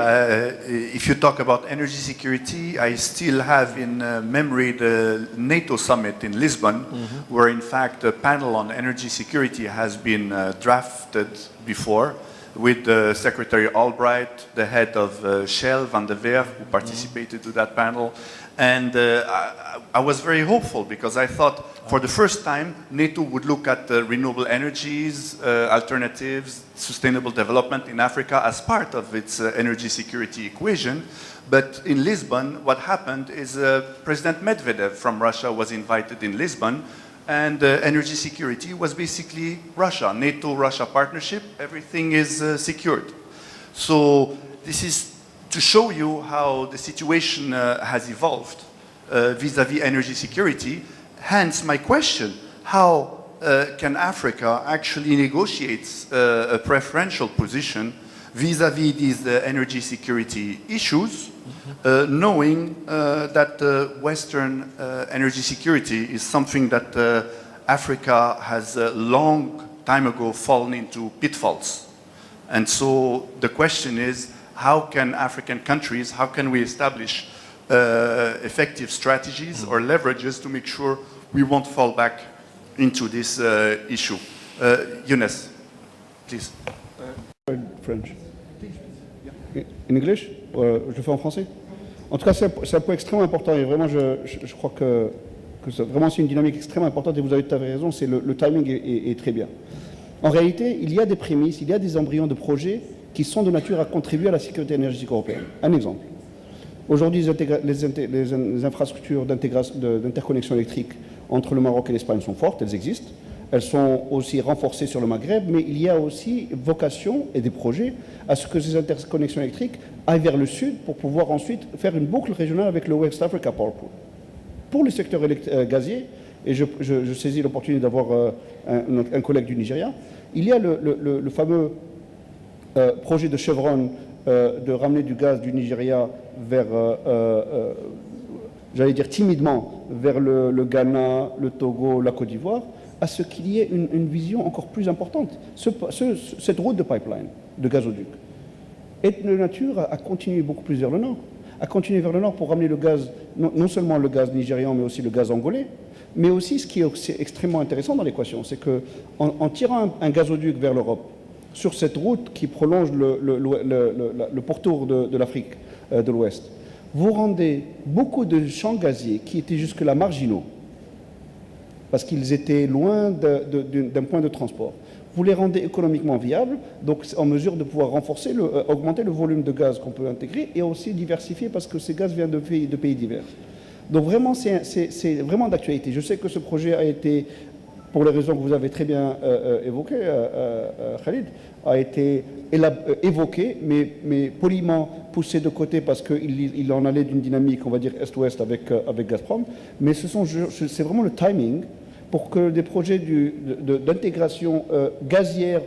S1: if you talk about energy security, I still have in memory the NATO summit in Lisbon, where in fact a panel on energy security has been drafted before, with Secretary Albright, the head of Shell, Van der Veer, who participated to that panel. And I was very hopeful because I thought for the first time NATO would look at renewable energies, alternatives, sustainable development in Africa as part of its energy security equation. But in Lisbon, what happened is President Medvedev from Russia was invited in Lisbon, and energy security was basically Russia, NATO-Russia partnership, everything is secured. So this is to show you how the situation has evolved vis-à-vis energy security. Hence my question, how can Africa actually negotiate a preferential position vis-à-vis these energy security issues, knowing that Western energy security is something that Africa has a long time ago fallen into pitfalls. And so the question is, how can African countries, how can we establish effective strategies or leverages to make sure we won't fall back into this issue? Younes, please.
S7: French. In English? Je le fais en français? En tout cas, c'est un point extrêmement important et vraiment, je crois que vraiment c'est une dynamique extrêmement importante et vous avez tout à fait raison, c'est le timing est très bien. En réalité, il y a des prémices, il y a des embryons de projets qui sont de nature à contribuer à la sécurité énergétique européenne. Un exemple. Aujourd'hui, les infrastructures d'interconnexion électrique entre le Maroc et l'Espagne sont fortes, elles existent. Elles sont aussi renforcées sur le Maghreb, mais il y a aussi vocation et des projets à ce que ces interconnexions électriques aillent vers le sud pour pouvoir ensuite faire une boucle régionale avec le West Africa Power Pool. Pour le secteur gazier, et je saisis l'opportunité d'avoir un collègue du Nigeria, il y a le fameux projet de Chevron de ramener du gaz du Nigeria vers, j'allais dire timidement, vers le Ghana, le Togo, la Côte d'Ivoire, à ce qu'il y ait une vision encore plus importante. Cette route de pipeline, de gazoduc, aide la nature à continuer beaucoup plus vers le nord. À continuer vers le nord pour ramener le gaz, non seulement le gaz nigérian, mais aussi le gaz angolais. Mais aussi, ce qui est aussi extrêmement intéressant dans l'équation, c'est qu'en tirant un gazoduc vers l'Europe, sur cette route qui prolonge le pourtour de l'Afrique de l'Ouest, vous rendez beaucoup de champs gaziers qui étaient jusque-là marginaux, parce qu'ils étaient loin d'un point de transport. Vous les rendez économiquement viables, donc en mesure de pouvoir augmenter le volume de gaz qu'on peut intégrer et aussi diversifier parce que ces gaz viennent de pays divers. Donc vraiment, c'est vraiment d'actualité. Je sais que ce projet a été, pour les raisons que vous avez très bien évoquées, Khalid, a été évoqué, mais poliment poussé de côté parce qu'il en allait d'une dynamique, on va dire, est-ouest avec Gazprom. Mais c'est vraiment le timing pour que des projets d'intégration gazière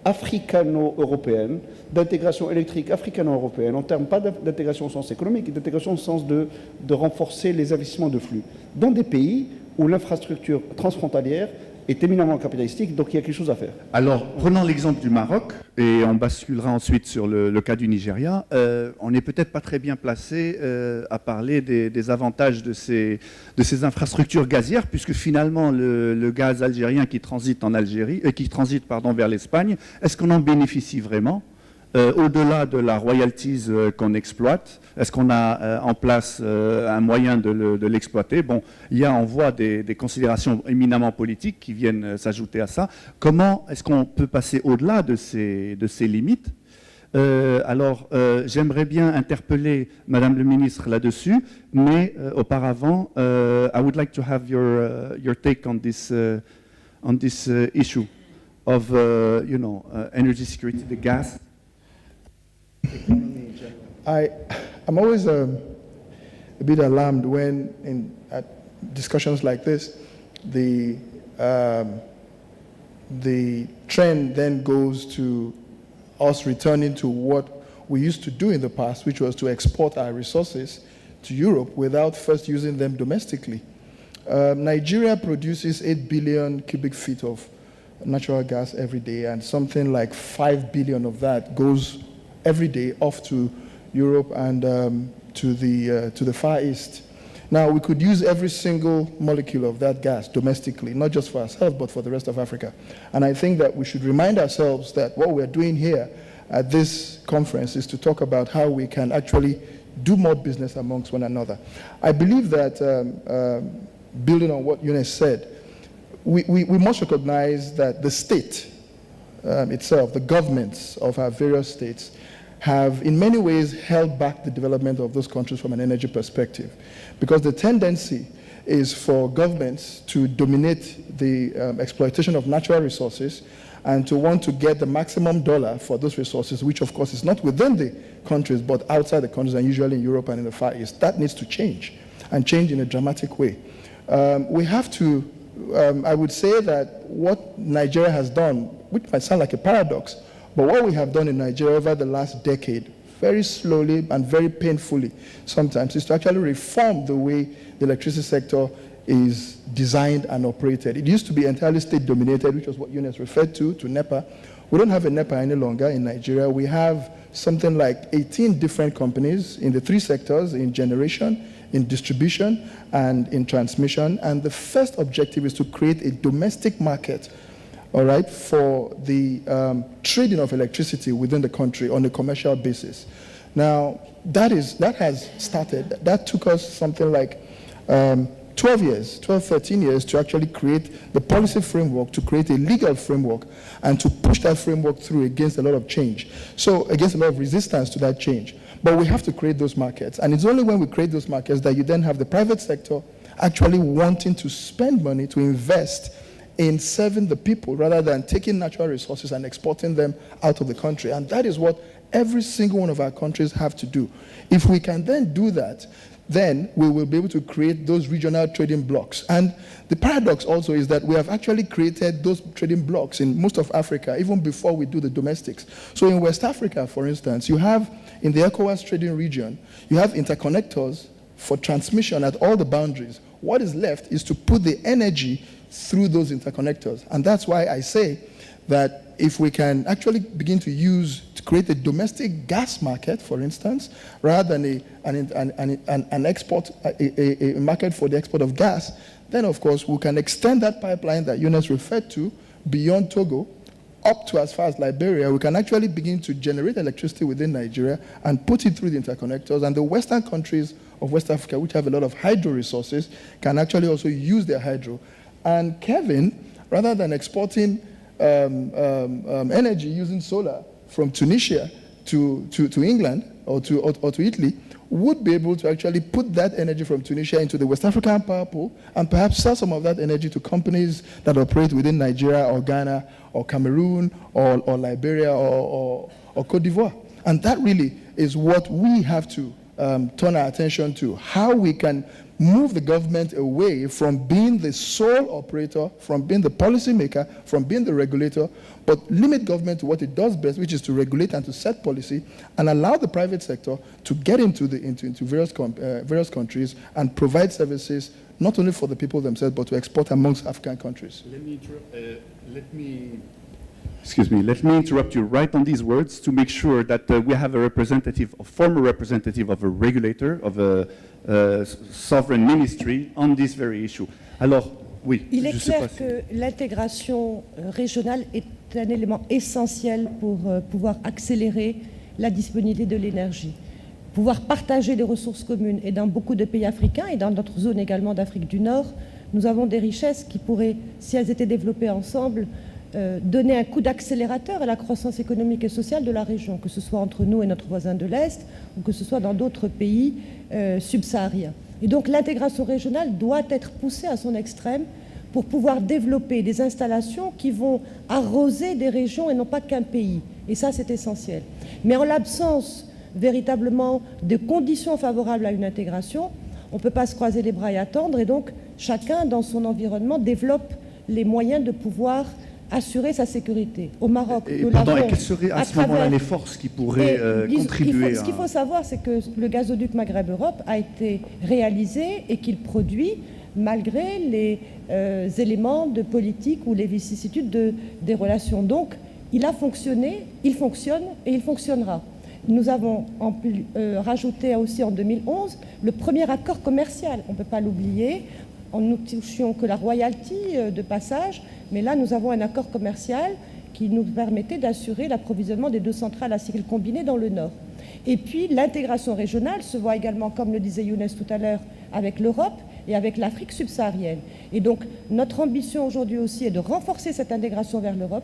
S7: africano-européenne, d'intégration électrique africano-européenne, en termes pas d'intégration au sens économique, mais d'intégration au sens de renforcer les investissements de flux, dans des pays où l'infrastructure transfrontalière est éminemment capitalistique, donc il y a quelque chose à faire.
S1: Alors, prenons l'exemple du Maroc, et on basculera ensuite sur le cas du Nigeria. On n'est peut-être pas très bien placé à parler des avantages de ces infrastructures gazières, puisque finalement, le gaz algérien qui transite en Algérie, vers l'Espagne, est-ce qu'on en bénéficie vraiment au-delà de la royalties qu'on exploite? Est-ce qu'on a en place un moyen de l'exploiter? Bon, on voit des considérations éminemment politiques qui viennent s'ajouter à ça. Comment est-ce qu'on peut passer au-delà de ces limites? Alors, j'aimerais bien interpeller Madame le ministre là-dessus, mais auparavant, I would like to have your take on this issue of energy security, the gas.
S3: I'm always a bit alarmed when at discussions like this, the trend then goes to us returning to what we used to do in the past, which was to export our resources to Europe without first using them domestically. Nigeria produces 8 billion cubic feet of natural gas every day, and something like 5 billion of that goes every day off to Europe and to the Far East. Now, we could use every single molecule of that gas domestically, not just for ourselves, but for the rest of Africa. And I think that we should remind ourselves that what we're doing here at this conference is to talk about how we can actually do more business amongst one another. I believe that, building on what Yunus said, we must recognize that the state itself, the governments of our various states, have in many ways held back the development of those countries from an energy perspective. Because the tendency is for governments to dominate the exploitation of natural resources and to want to get the maximum dollar for those resources, which of course is not within the countries, but outside the countries, and usually in Europe and in the Far East. That needs to change, and change in a dramatic way. We have to, I would say that what Nigeria has done, which might sound like a paradox, but what we have done in Nigeria over the last decade, very slowly and very painfully sometimes, is to actually reform the way the electricity sector is designed and operated. It used to be entirely state-dominated, which was what Yunus referred to NEPA. We don't have a NEPA any longer in Nigeria. We have something like 18 different companies in the three sectors, in generation, in distribution, and in transmission. And the first objective is to create a domestic market, all right, for the trading of electricity within the country on a commercial basis. Now, that has started. That took us something like 13 years to actually create the policy framework, to create a legal framework, and to push that framework through against a lot of change. So against a lot of resistance to that change. But we have to create those markets. And it's only when we create those markets that you then have the private sector actually wanting to spend money to invest in serving the people rather than taking natural resources and exporting them out of the country. And that is what every single one of our countries have to do. If we can then do that, then we will be able to create those regional trading blocks. And the paradox also is that we have actually created those trading blocks in most of Africa, even before we do the domestics. So in West Africa, for instance, you have, in the ECOWAS trading region, you have interconnectors for transmission at all the boundaries. What is left is to put the energy through those interconnectors. And that's why I say that if we can actually begin to create a domestic gas market, for instance, rather than an export, a market for the export of gas, then of course we can extend that pipeline that Eunice referred to beyond Togo up to as far as Liberia. We can actually begin to generate electricity within Nigeria and put it through the interconnectors, and the western countries of West Africa, which have a lot of hydro resources, can actually also use their hydro. And Kevin, rather than exporting energy using solar from Tunisia to England or to Italy, would be able to actually put that energy from Tunisia into the West African power pool and perhaps sell some of that energy to companies that operate within Nigeria or Ghana or Cameroon or Liberia or Cote d'Ivoire. And that really is what we have to turn our attention to, how we can move the government away from being the sole operator, from being the policymaker, from being the regulator, but limit government to what it does best, which is to regulate and to set policy, and allow the private sector to get into various countries and provide services, not only for the people themselves, but to export amongst African countries.
S7: Let me interrupt you right on these words to make sure that we have a representative, a former representative of a regulator, of a sovereign ministry on this very issue. Alors, oui.
S2: Il est clair que l'intégration régionale est un élément essentiel pour pouvoir accélérer la disponibilité de l'énergie, pouvoir partager des ressources communes. Et dans beaucoup de pays africains et dans notre zone également d'Afrique du Nord, nous avons des richesses qui pourraient, si elles étaient développées ensemble, donner un coup d'accélérateur à la croissance économique et sociale de la région, que ce soit entre nous et notre voisin de l'Est, ou que ce soit dans d'autres pays subsahariens. Et donc l'intégration régionale doit être poussée à son extrême pour pouvoir développer des installations qui vont arroser des régions et non pas qu'un pays. Et ça, c'est essentiel. Mais en l'absence véritablement de conditions favorables à une intégration, on ne peut pas se croiser les bras et attendre, et donc chacun dans son environnement développe les moyens de pouvoir assurer sa sécurité. Au Maroc,
S7: et quelles seraient à ce moment-là les forces qui pourraient contribuer
S2: Ce qu'il faut savoir, c'est que le gazoduc Maghreb-Europe a été réalisé et qu'il produit malgré les éléments de politique ou les vicissitudes des relations. Donc, il a fonctionné, il fonctionne et il fonctionnera. Nous avons rajouté aussi en 2011 le premier accord commercial, on ne peut pas l'oublier. Nous touchions que la royalty de passage, mais là nous avons un accord commercial qui nous permettait d'assurer l'approvisionnement des 2 centrales à cycle combiné dans le Nord. Et puis l'intégration régionale se voit également, comme le disait Younes tout à l'heure, avec l'Europe et avec l'Afrique subsaharienne. Et donc notre ambition aujourd'hui aussi est de renforcer cette intégration vers l'Europe.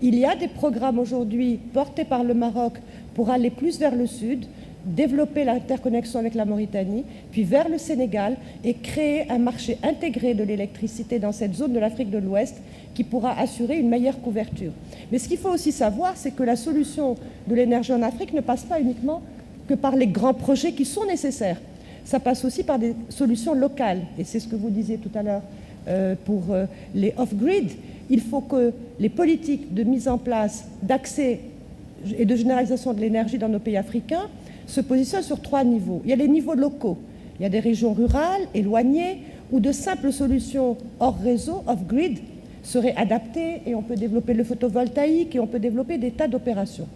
S2: Il y a des programmes aujourd'hui portés par le Maroc pour aller plus vers le sud, développer l'interconnexion avec la Mauritanie, puis vers le Sénégal et créer un marché intégré de l'électricité dans cette zone de l'Afrique de l'Ouest qui pourra assurer une meilleure couverture. Mais ce qu'il faut aussi savoir, c'est que la solution de l'énergie en Afrique ne passe pas uniquement que par les grands projets qui sont nécessaires. Ça passe aussi par des solutions locales. Et c'est ce que vous disiez tout à l'heure pour les off-grid. Il faut que les politiques de mise en place d'accès et de généralisation de l'énergie dans nos pays africains se positionnent sur 3 niveaux. Il y a les niveaux locaux. Il y a des régions rurales, éloignées, où de simples solutions hors réseau, off-grid, seraient adaptées et on peut développer le photovoltaïque et on peut développer des tas d'opérations.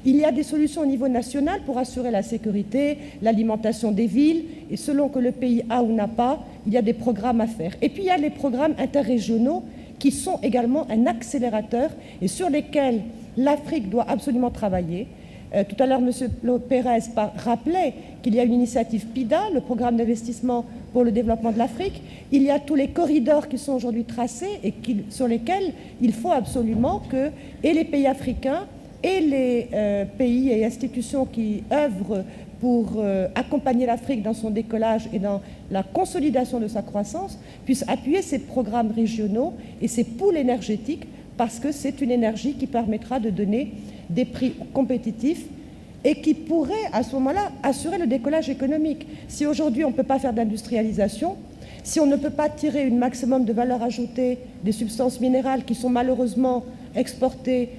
S2: Il y a des solutions au niveau national pour assurer la sécurité, l'alimentation des villes, et selon que le pays a ou n'a pas, il y a des programmes à faire. Et puis il y a les programmes interrégionaux qui sont également un accélérateur et sur lesquels l'Afrique doit absolument travailler. Tout à l'heure, M. Pérez rappelait qu'il y a une initiative PIDA, le programme d'investissement pour le développement de l'Afrique. Il y a tous les corridors qui sont aujourd'hui tracés et sur lesquels il faut absolument que et les pays africains et les pays et institutions qui œuvrent pour accompagner l'Afrique dans son décollage et dans la consolidation de sa croissance puissent appuyer ces programmes régionaux et ces pools énergétiques parce que c'est une énergie qui permettra de donner des prix compétitifs et qui pourrait à ce moment-là assurer le décollage économique. Si aujourd'hui on ne peut pas faire d'industrialisation, si on ne peut pas tirer une maximum de valeur ajoutée des substances minérales qui sont malheureusement exportées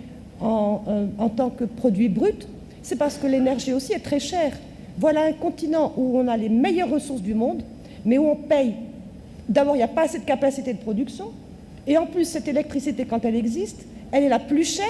S2: en tant que produit brut, c'est parce que l'énergie aussi est très chère. Voilà un continent où on a les meilleures ressources du monde, mais où on paye. D'abord, il n'y a pas assez de capacité de production, et en plus, cette électricité, quand elle existe, elle est la plus chère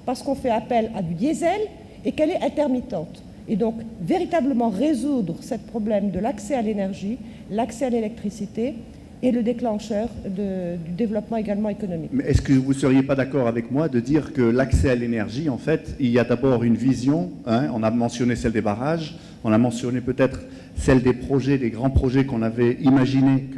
S2: parce qu'on fait appel à du diesel et qu'elle est intermittente. Et donc, véritablement résoudre ce problème de l'accès à l'énergie, l'accès à l'électricité et le déclencheur du développement également économique.
S1: Mais est-ce que vous ne seriez pas d'accord avec moi de dire que l'accès à l'énergie, en fait, il y a d'abord une vision, hein, on a mentionné celle des barrages, on a mentionné peut-être celle des projets, des grands projets qu'on avait imaginés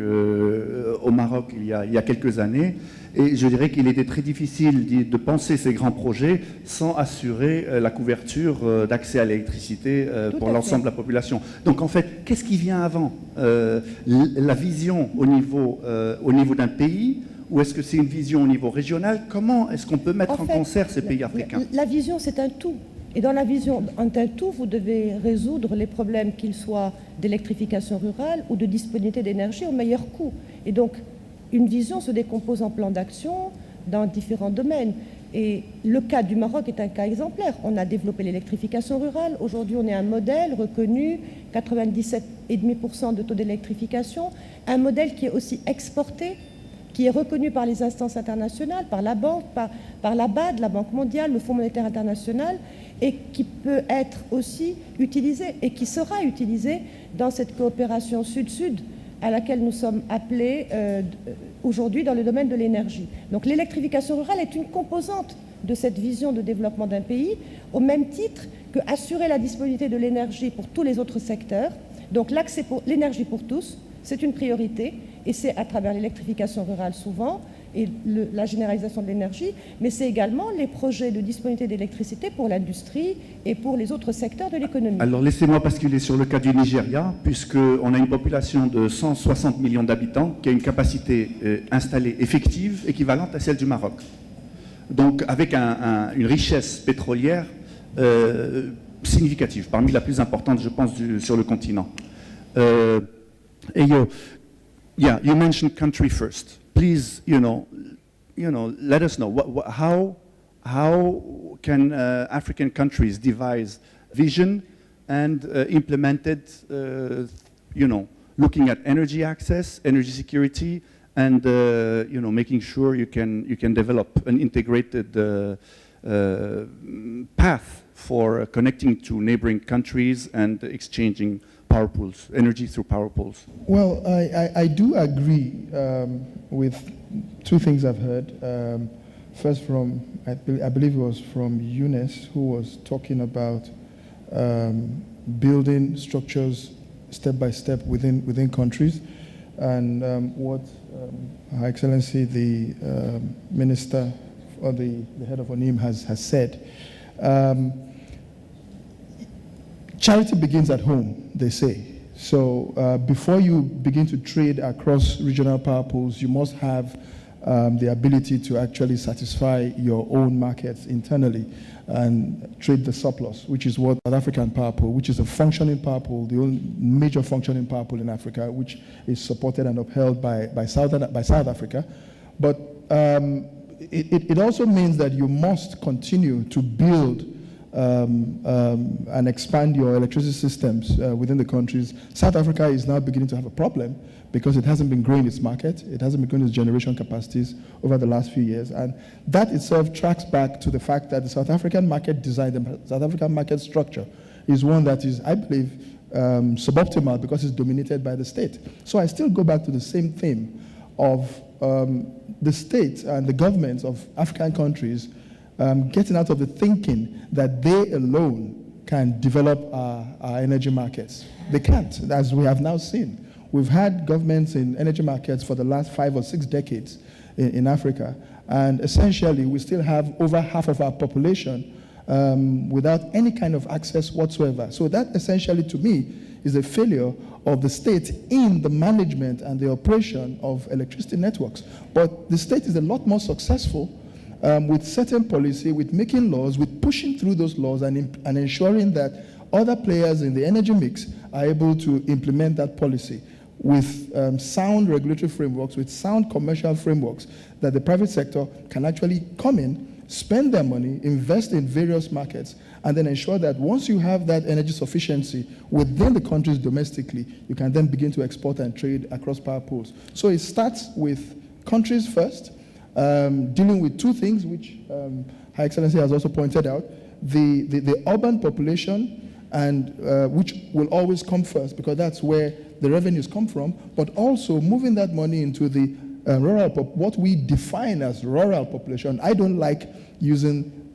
S1: au Maroc il y a quelques années, et je dirais qu'il était très difficile de penser ces grands projets sans assurer la couverture d'accès à l'électricité pour l'ensemble de la population. Donc en fait, qu'est-ce qui vient avant la vision au niveau d'un pays, ou est-ce que c'est une vision au niveau régional? Comment est-ce qu'on peut mettre en concert ces pays africains?
S2: La vision, c'est un tout. Et dans la vision en un tout, vous devez résoudre les problèmes, qu'ils soient d'électrification rurale ou de disponibilité d'énergie au meilleur coût. Et donc, une vision se décompose en plans d'action dans différents domaines. Et le cas du Maroc est un cas exemplaire. On a développé l'électrification rurale. Aujourd'hui, on est un modèle reconnu, 97,5% de taux d'électrification. Un modèle qui est aussi exporté, qui est reconnu par les instances internationales, par la banque, par la BAD, la Banque mondiale, le Fonds monétaire international, et qui peut être aussi utilisé et qui sera utilisé dans cette coopération sud-sud à laquelle nous sommes appelés aujourd'hui dans le domaine de l'énergie. Donc l'électrification rurale est une composante de cette vision de développement d'un pays, au même titre que assurer la disponibilité de l'énergie pour tous les autres secteurs. Donc l'accès pour l'énergie pour tous, c'est une priorité, et c'est à travers l'électrification rurale souvent, et la généralisation de l'énergie, mais c'est également les projets de disponibilité d'électricité pour l'industrie et pour les autres secteurs de l'économie.
S1: Alors laissez-moi basculer sur le cas du Nigeria, puisqu'on a une population de 160 millions d'habitants qui a une capacité installée effective équivalente à celle du Maroc. Donc avec une richesse pétrolière significative, parmi la plus importante, je pense, sur le continent. Eyo, yeah, you mentioned country first. Please, let us know how can African countries devise vision and implement it, looking at energy access, energy security, and making sure you can develop an integrated path for connecting to neighboring countries and exchanging power pools, energy through power pools.
S3: Well, I do agree with two things I've heard. First from, I believe it was from Eunice, who was talking about building structures step by step within countries. And what Her Excellency the Minister, or the head of ONIM has said. Charity begins at home, they say. So before you begin to trade across regional power pools, you must have the ability to actually satisfy your own markets internally and trade the surplus, which is what South African power pool, which is a functioning power pool, the only major functioning power pool in Africa, which is supported and upheld by South Africa. But it also means that you must continue to build and expand your electricity systems within the countries. South Africa is now beginning to have a problem because it hasn't been growing its market, it hasn't been growing its generation capacities over the last few years. And that itself tracks back to the fact that the South African market design, the South African market structure is one that is, I believe, suboptimal because it's dominated by the state. So I still go back to the same theme of the state and the governments of African countries getting out of the thinking that they alone can develop our energy markets. They can't, as we have now seen. We've had governments in energy markets for the last 5 or 6 decades in Africa, and essentially we still have over half of our population without any kind of access whatsoever. So that essentially, to me, is a failure of the state in the management and the operation of electricity networks. But the state is a lot more successful with certain policy, with making laws, with pushing through those laws and ensuring that other players in the energy mix are able to implement that policy with sound regulatory frameworks, with sound commercial frameworks, that the private sector can actually come in, spend their money, invest in various markets, and then ensure that once you have that energy sufficiency within the countries domestically, you can then begin to export and trade across power pools. So it starts with countries first, dealing with two things, which Her Excellency has also pointed out. the urban population, and which will always come first because that's where the revenues come from, but also moving that money into the what we define as rural population. I don't like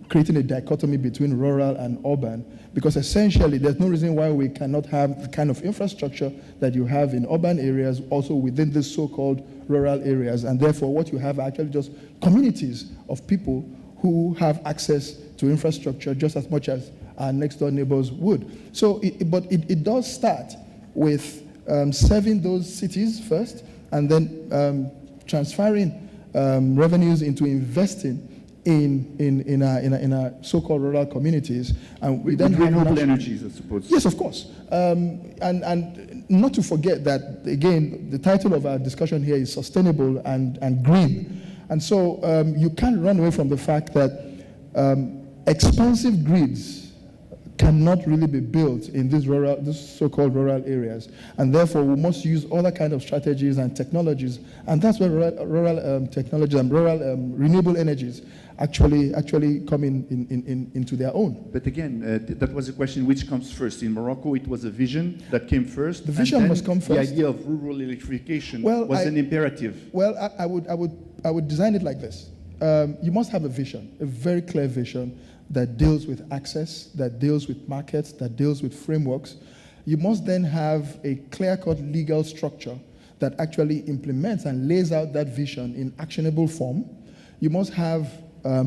S3: creating a dichotomy between rural and urban, because essentially there's no reason why we cannot have the kind of infrastructure that you have in urban areas also within the so-called rural areas, and therefore what you have are actually just communities of people who have access to infrastructure just as much as our next door neighbors would. So, it does start with serving those cities first, and then transferring revenues into investing in our so-called rural communities, and we then have
S7: renewable energies, I suppose.
S3: Yes, of course, and not to forget that again, the title of our discussion here is sustainable and green, and so you can't run away from the fact that expensive grids cannot really be built in these so-called rural areas, and therefore we must use other kind of strategies and technologies, and that's where rural technology and rural renewable energies actually come into their own.
S7: But again, that was a question: which comes first? In Morocco, it was a vision that came first.
S3: The vision must come first.
S7: The idea of rural electrification was an imperative.
S3: Well, I would design it like this: you must have a vision, a very clear vision that deals with access, that deals with markets, that deals with frameworks. You must then have a clear-cut legal structure that actually implements and lays out that vision in actionable form. You must have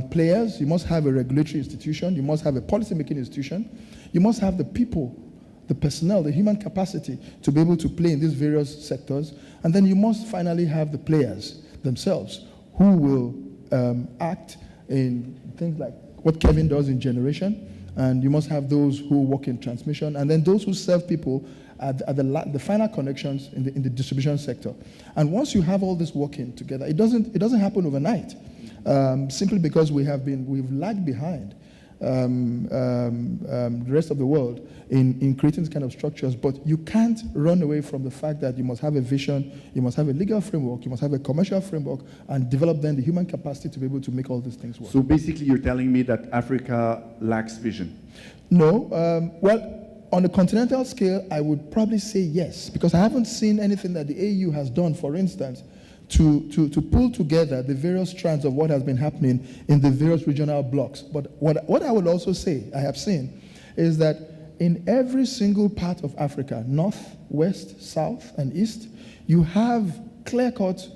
S3: players, you must have a regulatory institution, you must have a policy-making institution, you must have the people, the personnel, the human capacity to be able to play in these various sectors, and then you must finally have the players themselves who will act in things like what Kevin does in generation, and you must have those who work in transmission, and then those who serve people at the final connections in the distribution sector. And once you have all this working together, it doesn't happen overnight, simply because we've lagged behind the rest of the world in creating these kind of structures. But you can't run away from the fact that you must have a vision, you must have a legal framework, you must have a commercial framework, and develop then the human capacity to be able to make all these things work.
S7: So basically you're telling me that Africa lacks vision?
S3: No. Well, on a continental scale, I would probably say yes, because I haven't seen anything that the AU has done, for instance, to pull together the various strands of what has been happening in the various regional blocks. But what I would also say I have seen is that in every single part of Africa, north, west, south, and east, you have clear-cut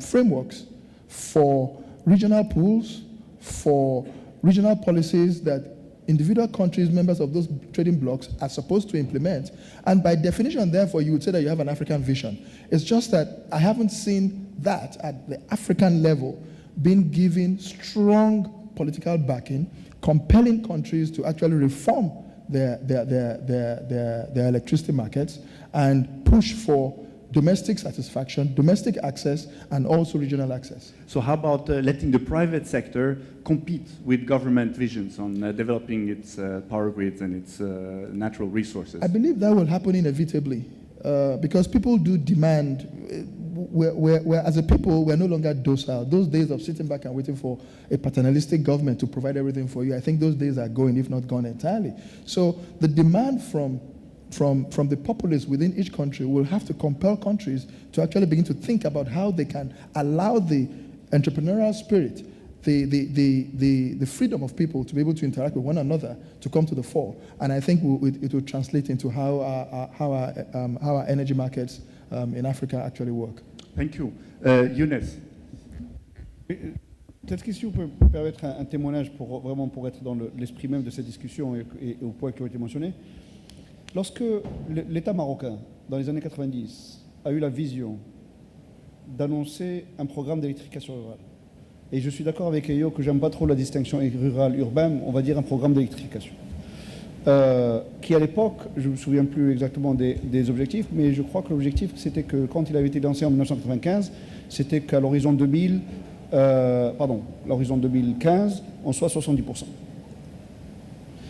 S3: frameworks for regional pools, for regional policies that individual countries, members of those trading blocs, are supposed to implement. And by definition, therefore, you would say that you have an African vision. It's just that I haven't seen that at the African level being given strong political backing, compelling countries to actually reform their electricity markets and push for domestic satisfaction, domestic access, and also regional access.
S7: So how about letting the private sector compete with government visions on developing its power grids and its natural resources?
S3: I believe that will happen inevitably because people do demand. As a people, we're no longer docile. Those days of sitting back and waiting for a paternalistic government to provide everything for you, I think those days are going, if not gone entirely. So the demand from the populace within each country will have to compel countries to actually begin to think about how they can allow the entrepreneurial spirit, the freedom of people to be able to interact with one another to come to the fore. And I think it will translate into how our energy markets in Africa actually work.
S7: Thank you. Younes.
S8: Cette question peut permettre un témoignage pour être dans l'esprit même de cette discussion et aux points qui ont été mentionnés. Lorsque l'État marocain, dans les années 90, a eu la vision d'annoncer un programme d'électrification rurale, et je suis d'accord avec Eyo que j'aime pas trop la distinction rural-urbain, on va dire un programme d'électrification, qui à l'époque, je me souviens plus exactement des objectifs, mais je crois que l'objectif c'était que quand il avait été lancé en 1995, c'était qu'à l'horizon 2015, on soit 70%.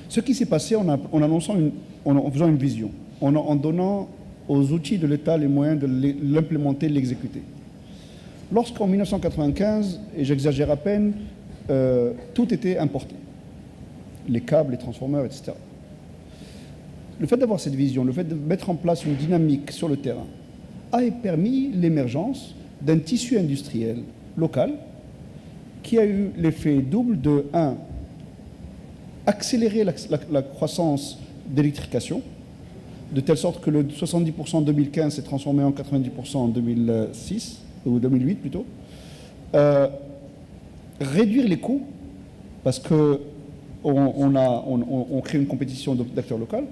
S8: Ce qui s'est passé en faisant une vision, en donnant aux outils de l'État les moyens de l'implémenter, de l'exécuter. Lorsqu'en 1995, et j'exagère à peine, tout était importé. les câbles, les transformeurs, etc. Le fait d'avoir cette vision, le fait de mettre en place une dynamique sur le terrain, a permis l'émergence d'un tissu industriel local qui a eu l'effet double de, un, accélérer la croissance d'électrification, de telle sorte que le 70% en 2015 s'est transformé en 90% en 2006, ou 2008 plutôt. Réduire les coûts, parce qu'on crée une compétition d'acteurs locaux,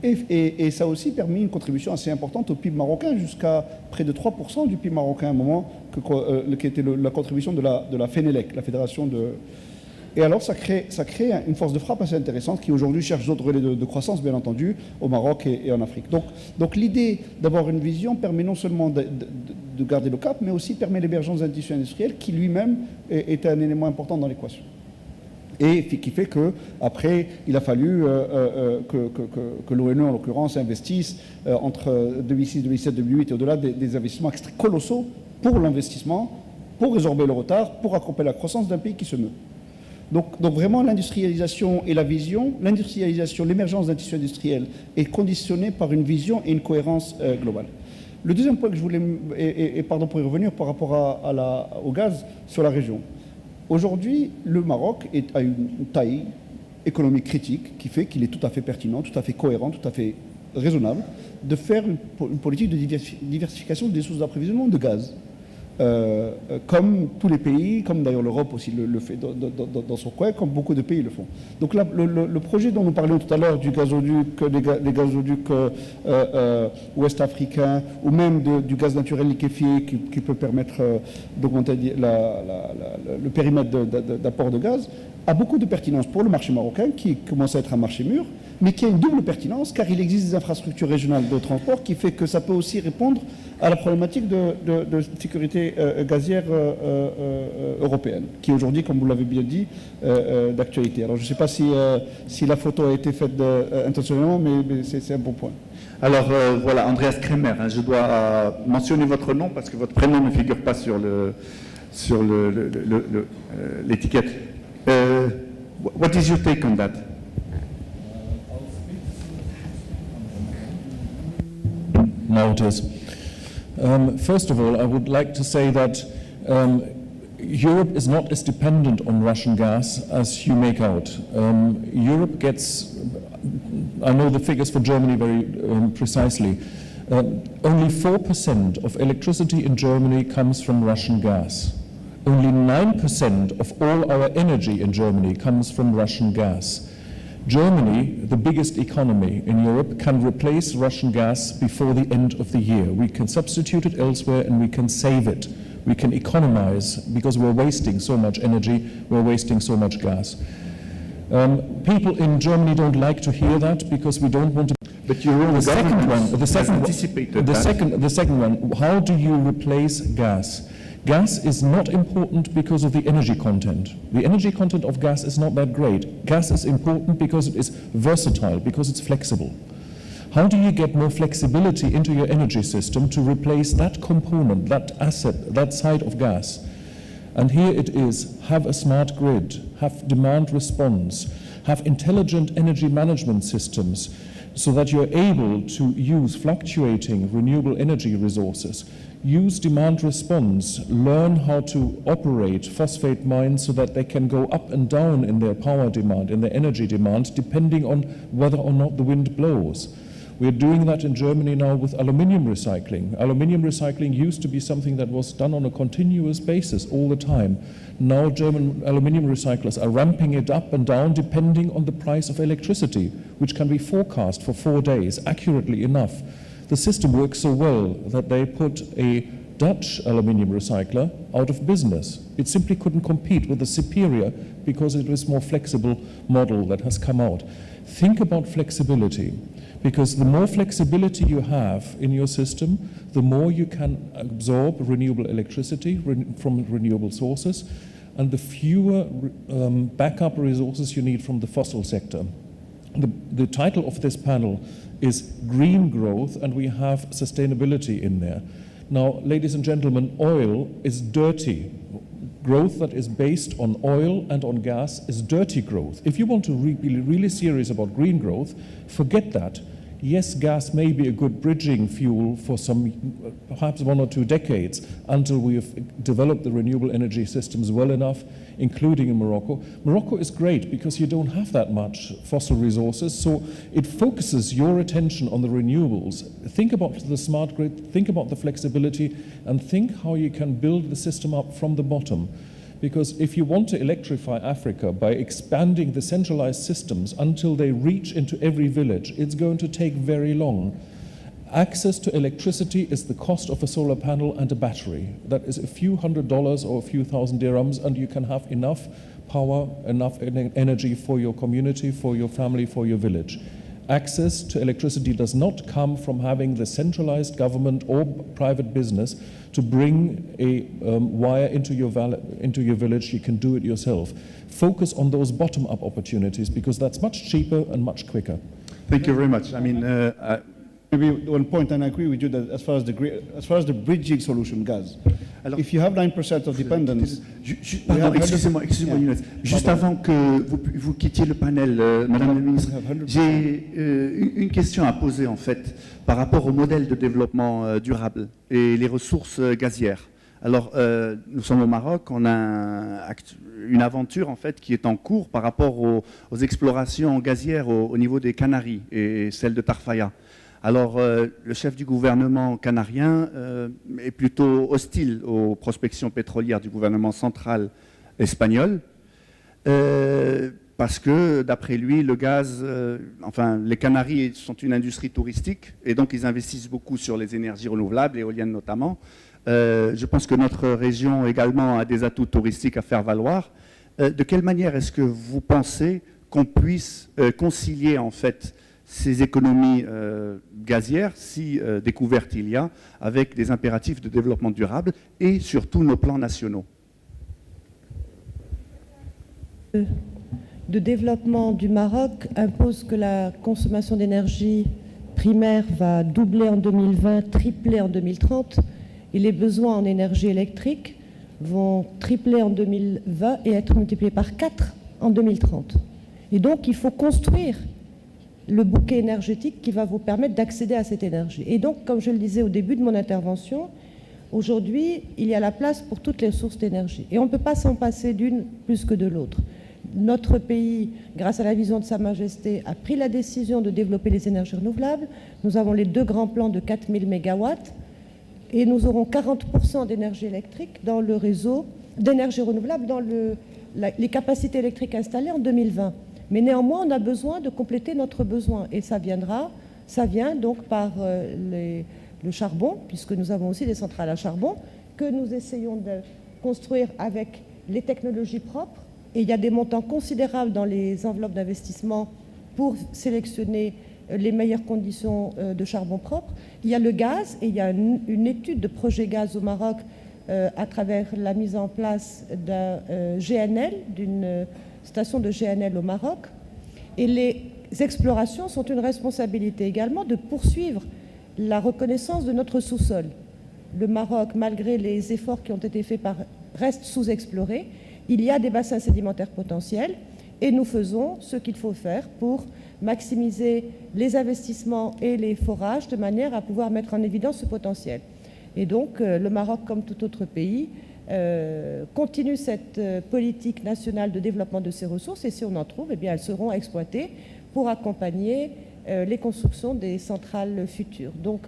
S8: et ça a aussi permis une contribution assez importante au PIB marocain, jusqu'à près de 3% du PIB marocain à un moment, qui était la contribution de la FENELEC, la fédération de... Et alors ça crée une force de frappe assez intéressante qui aujourd'hui cherche d'autres relais de croissance, bien entendu, au Maroc et en Afrique. Donc l'idée d'avoir une vision permet non seulement de garder le cap, mais aussi permet l'émergence d'un tissu industriel qui lui-même est un élément important dans l'équation. Et qui fait qu'après, il a fallu que l'ONU, en l'occurrence, investisse entre 2006, 2007, 2008 et au-delà des investissements colossaux pour l'investissement, pour résorber le retard, pour accompagner la croissance d'un pays qui se meut. Donc vraiment, l'industrialisation et la vision, l'émergence d'un tissu industriel est conditionnée par une vision et une cohérence globale. Le deuxième point que je voulais, et pardon pour y revenir par rapport au gaz sur la région. Aujourd'hui, le Maroc a une taille économique critique qui fait qu'il est tout à fait pertinent, tout à fait cohérent, tout à fait raisonnable de faire une politique de diversification des sources d'approvisionnement de gaz. Comme tous les pays, comme d'ailleurs l'Europe aussi le fait dans son coin, comme beaucoup de pays le font. Donc là, le projet dont nous parlions tout à l'heure du gazoduc, des gazoducs ouest-africains, ou même du gaz naturel liquéfié qui peut permettre d'augmenter le périmètre d'apport de gaz, a beaucoup de pertinence pour le marché marocain, qui commence à être un marché mûr, mais qui a une double pertinence, car il existe des infrastructures régionales de transport qui fait que ça peut aussi répondre à la problématique de sécurité gazière européenne, qui est aujourd'hui, comme vous l'avez bien dit, d'actualité. Alors je ne sais pas si la photo a été faite intentionnellement, mais c'est un bon point.
S9: Alors voilà, Andreas Kremer, hein, je dois mentionner votre nom parce que votre prénom ne figure pas sur l'étiquette. What is your take on that?
S6: Now it is. First of all, I would like to say that Europe is not as dependent on Russian gas as you make out. Europe gets, I know the figures for Germany very precisely, only 4% of electricity in Germany comes from Russian gas. Only 9% of all our energy in Germany comes from Russian gas. Germany, the biggest economy in Europe, can replace Russian gas before the end of the year. We can substitute it elsewhere and we can save it. We can economize because we're wasting so much energy, we're wasting so much gas. People in Germany don't like to hear that because we don't want to...
S9: But your own government has anticipated that.
S6: The second one, how do you replace gas? Gas is not important because of the energy content. The energy content of gas is not that great. Gas is important because it is versatile, because it's flexible. How do you get more flexibility into your energy system to replace that component, that asset, that side of gas? And here it is, have a smart grid, have demand response, have intelligent energy management systems so that you're able to use fluctuating renewable energy resources. Use demand response, learn how to operate phosphate mines so that they can go up and down in their power demand, in their energy demand, depending on whether or not the wind blows. We're doing that in Germany now with aluminium recycling. Aluminium recycling used to be something that was done on a continuous basis all the time. Now German aluminium recyclers are ramping it up and down depending on the price of electricity, which can be forecast for 4 days accurately enough. The system works so well that they put a Dutch aluminium recycler out of business. It simply couldn't compete with the Superior because it was a more flexible model that has come out. Think about flexibility, because the more flexibility you have in your system, the more you can absorb renewable electricity from renewable sources, and the fewer backup resources you need from the fossil sector. The title of this panel is Green Growth, and we have sustainability in there. Now, ladies and gentlemen, oil is dirty. growth that is based on oil and on gas is dirty growth. If you want to be really serious about green growth, forget that. Yes, gas may be a good bridging fuel for some, perhaps 1 or 2 decades, until we have developed the renewable energy systems well enough, including in Morocco. Morocco is great because you don't have that much fossil resources, so it focuses your attention on the renewables. Think about the smart grid, think about the flexibility, and think how you can build the system up from the bottom. Because if you want to electrify Africa by expanding the centralized systems until they reach into every village, it's going to take very long. Access to electricity is the cost of a solar panel and a battery. That is a few $100s or a few thousand dirhams, and you can have enough power, enough energy for your community, for your family, for your village. Access to electricity does not come from having the centralized government or private business to bring a wire into your village. You can do it yourself. Focus on those bottom-up opportunities because that's much cheaper and much quicker.
S9: Thank you very much. I mean,
S8: maybe one point, and I agree with you that as far as the bridging solution goes, if you have 9% of dependence,
S9: pardon, excusez-moi, Younes. Juste avant que vous quittiez le panel, Madame la Ministre, j'ai une question à poser en fait par rapport au modèle de développement durable et les ressources gazières. Alors, nous sommes au Maroc, on a une aventure en fait qui est en cours par rapport aux explorations gazières au niveau des Canaries et celle de Tarfaya. Alors, le chef du gouvernement canarien est plutôt hostile aux prospections pétrolières du gouvernement central espagnol, parce que, d'après lui, le gaz, les Canaries sont une industrie touristique, et donc ils investissent beaucoup sur les énergies renouvelables, éoliennes notamment. Je pense que notre région également a des atouts touristiques à faire valoir. De quelle manière est-ce que vous pensez qu'on puisse concilier, en fait, ces économies gazières, si découvertes il y a, avec des impératifs de développement durable et surtout nos plans nationaux?
S2: De développement du Maroc impose que la consommation d'énergie primaire va doubler en 2020, tripler en 2030, et les besoins en énergie électrique vont tripler en 2020 et être multipliés par 4 en 2030. Et donc il faut construire le bouquet énergétique qui va vous permettre d'accéder à cette énergie. Et donc, comme je le disais au début de mon intervention, aujourd'hui, il y a la place pour toutes les sources d'énergie. Et on ne peut pas s'en passer d'une plus que de l'autre. Notre pays, grâce à la vision de Sa Majesté, a pris la décision de développer les énergies renouvelables. Nous avons les 2 grands plans de 4000 MW et nous aurons 40% d'énergie électrique dans le réseau, d'énergie renouvelable dans les capacités électriques installées en 2020. Mais néanmoins, on a besoin de compléter notre besoin. Et ça vient donc par le charbon, puisque nous avons aussi des centrales à charbon, que nous essayons de construire avec les technologies propres. Et il y a des montants considérables dans les enveloppes d'investissement pour sélectionner les meilleures conditions de charbon propre. Il y a le gaz, et il y a une étude de projet gaz au Maroc à travers la mise en place d'un GNL, d'une station de GNL au Maroc. Et les explorations sont une responsabilité également de poursuivre la reconnaissance de notre sous-sol. Le Maroc, malgré les efforts qui ont été faits, reste sous-exploré. Il y a des bassins sédimentaires potentiels et nous faisons ce qu'il faut faire pour maximiser les investissements et les forages de manière à pouvoir mettre en évidence ce potentiel. Et donc, le Maroc, comme tout autre pays, continue cette politique nationale de développement de ces ressources, et si on en trouve, eh bien, elles seront exploitées pour accompagner les constructions des centrales futures. Donc,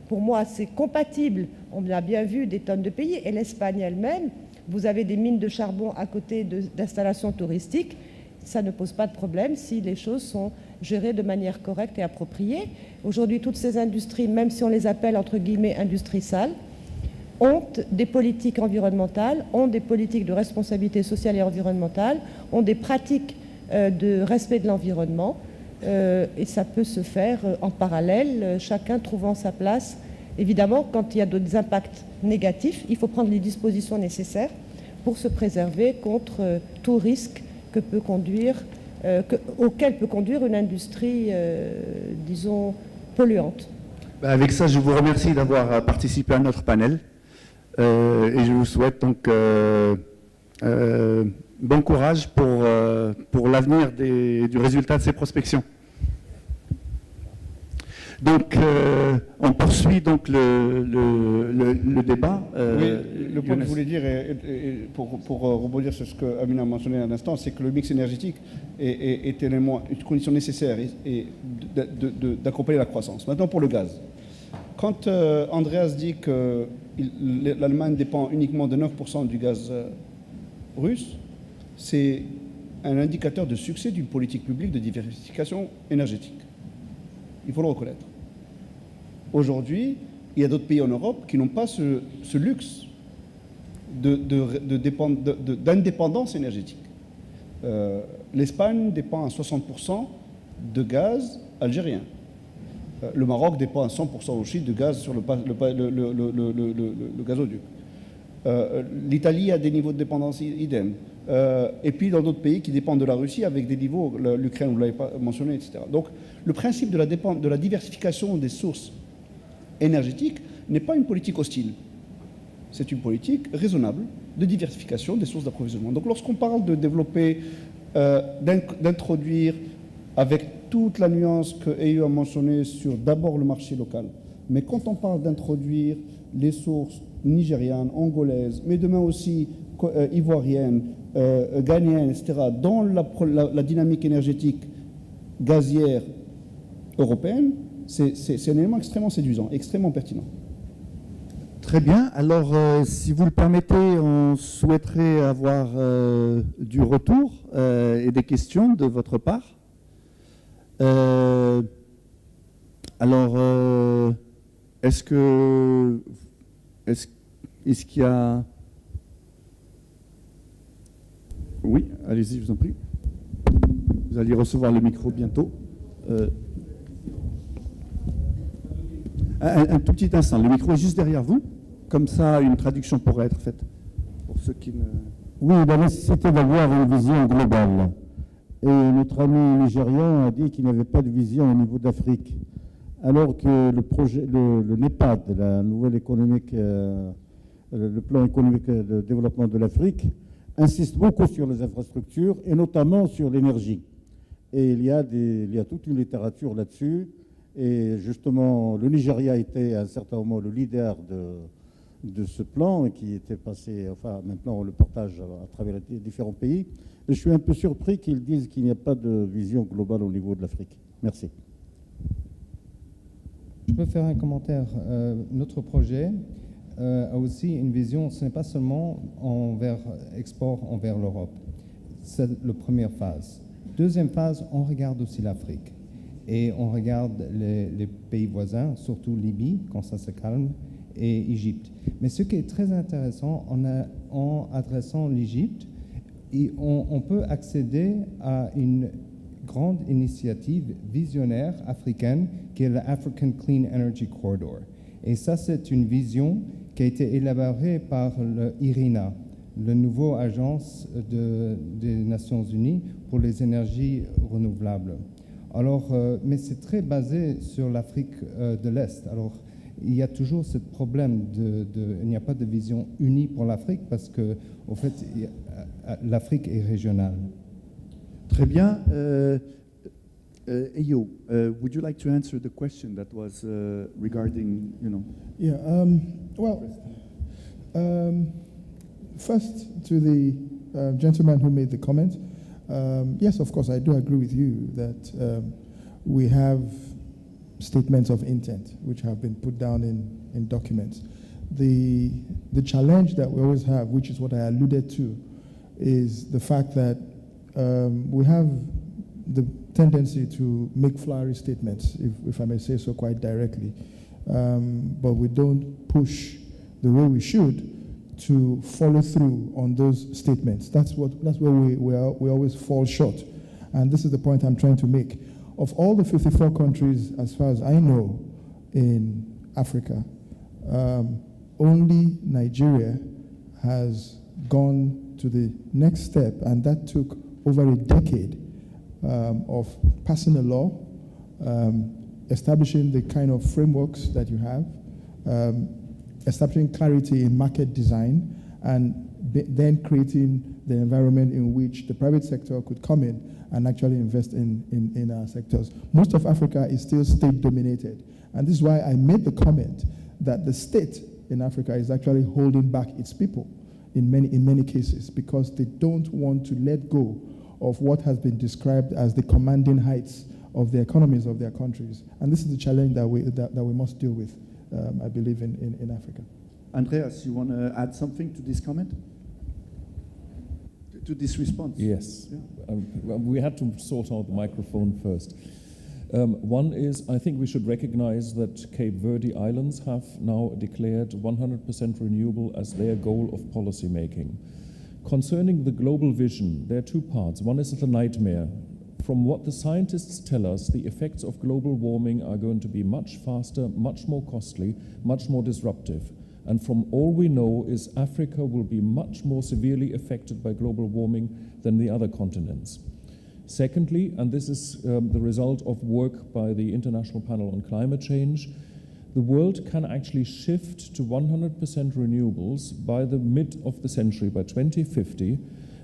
S2: pour moi, c'est compatible, on l'a bien vu, des tonnes de pays, et l'Espagne elle-même, vous avez des mines de charbon à côté d'installations touristiques, ça ne pose pas de problème si les choses sont gérées de manière correcte et appropriée. Aujourd'hui, toutes ces industries, même si on les appelle entre guillemets industries sales, ont des politiques environnementales, ont des politiques de responsabilité sociale et environnementale, ont des pratiques de respect de l'environnement, et ça peut se faire en parallèle, chacun trouvant sa place. Évidemment, quand il y a des impacts négatifs, il faut prendre les dispositions nécessaires pour se préserver contre tout risque auquel peut conduire une industrie, disons, polluante.
S9: Avec ça, je vous remercie d'avoir participé à notre panel. Et je vous souhaite donc Bon courage pour l'avenir du résultat de ces prospections. Donc, on poursuit donc le débat.
S8: Oui, le point que
S9: Younes.
S8: je voulais dire, pour rebondir sur ce que Amina a mentionné à l'instant, c'est que le mix énergétique est élément, une condition nécessaire d'accompagner la croissance. Maintenant, pour le gaz. Quand Andreas dit que l'Allemagne dépend uniquement de 9% du gaz russe, c'est un indicateur de succès d'une politique publique de diversification énergétique. Il faut le reconnaître. Aujourd'hui, il y a d'autres pays en Europe qui n'ont pas ce luxe d'indépendance énergétique. L'Espagne dépend à 60% de gaz algérien. Le Maroc dépend à 100% aussi de gaz sur le gazoduc. L'Italie a des niveaux de dépendance idem. Et puis dans d'autres pays qui dépendent de la Russie avec des niveaux, l'Ukraine, vous ne l'avez pas mentionné, etc. Donc le principe de la diversification des sources énergétiques n'est pas une politique hostile. C'est une politique raisonnable de diversification des sources d'approvisionnement. Donc lorsqu'on parle de développer, d'introduire avec toute la nuance que EU a mentionnée sur d'abord le marché local, mais quand on parle d'introduire les sources nigérianes, angolaises, mais demain aussi ivoiriennes, ghanéennes, etc., dans la dynamique énergétique gazière européenne, c'est un élément extrêmement séduisant, extrêmement pertinent.
S9: Très bien. Alors, si vous le permettez, on souhaiterait avoir du retour et des questions de votre part. Alors, est-ce qu'il y a... Oui, allez-y, je vous en prie. Vous allez recevoir le micro bientôt. Un tout petit instant, le micro est juste derrière vous. Comme ça, une traduction pourrait être faite. Pour ceux qui ne...
S10: Oui, la nécessité d'avoir une vision globale. Et notre ami nigérian a dit qu'il n'y avait pas de vision au niveau d'Afrique. Alors que le projet, le NEPAD, la nouvelle économique, le plan économique de développement de l'Afrique, insiste beaucoup sur les infrastructures et notamment sur l'énergie. Et il y a toute une littérature là-dessus. Et justement, le Nigeria était à un certain moment le leader de ce plan qui était passé, enfin maintenant on le partage à travers les différents pays. Et je suis un peu surpris qu'ils disent qu'il n'y a pas de vision globale au niveau de l'Afrique. Merci.
S4: Je peux faire un commentaire. Notre projet a aussi une vision, ce n'est pas seulement export envers l'Europe. C'est la première phase. Deuxième phase, on regarde aussi l'Afrique. Et on regarde les pays voisins, surtout Libye, quand ça se calme, et Égypte. Mais ce qui est très intéressant, en adressant l'Égypte, on peut accéder à une grande initiative visionnaire africaine qui est l'African Clean Energy Corridor. Et ça, c'est une vision qui a été élaborée par l'IRINA, la nouvelle agence des Nations Unies pour les énergies renouvelables. Alors, mais c'est très basé sur l'Afrique de l'Est. Alors, il y a toujours ce problème il n'y a pas de vision unie pour l'Afrique parce que, au fait, l'Afrique est régionale.
S9: Très bien. Eyo, would you like to answer the question that was regarding,
S3: Yeah, first to the gentleman who made the comment, yes, of course, I do agree with you that we have statements of intent which have been put down in documents. The challenge that we always have, which is what I alluded to, is the fact that we have the tendency to make flowery statements, if I may say so quite directly, but we don't push the way we should to follow through on those statements. That's where we always fall short, and this is the point I'm trying to make. Of all the 54 countries, as far as I know, in Africa, only Nigeria has gone to the next step, and that took over a decade of passing a law, establishing the kind of frameworks that you have, establishing clarity in market design, and then creating the environment in which the private sector could come in and actually invest in our sectors. Most of Africa is still state-dominated, and this is why I made the comment that the state in Africa is actually holding back its people in many cases, because they don't want to let go of what has been described as the commanding heights of the economies of their countries. And this is the challenge that we must deal with, I believe, in Africa.
S9: Andreas, you want to add something to this comment? To this response?
S6: Yes.
S9: Yeah.
S6: We had to sort out the microphone first. One is, I think we should recognize that Cape Verde Islands have now declared 100% renewable as their goal of policy making. Concerning the global vision, there are two parts. One is the nightmare. From what the scientists tell us, the effects of global warming are going to be much faster, much more costly, much more disruptive. And from all we know is Africa will be much more severely affected by global warming than the other continents. Secondly, and this is the result of work by the International Panel on Climate Change, the world can actually shift to 100% renewables by the mid of the century, by 2050,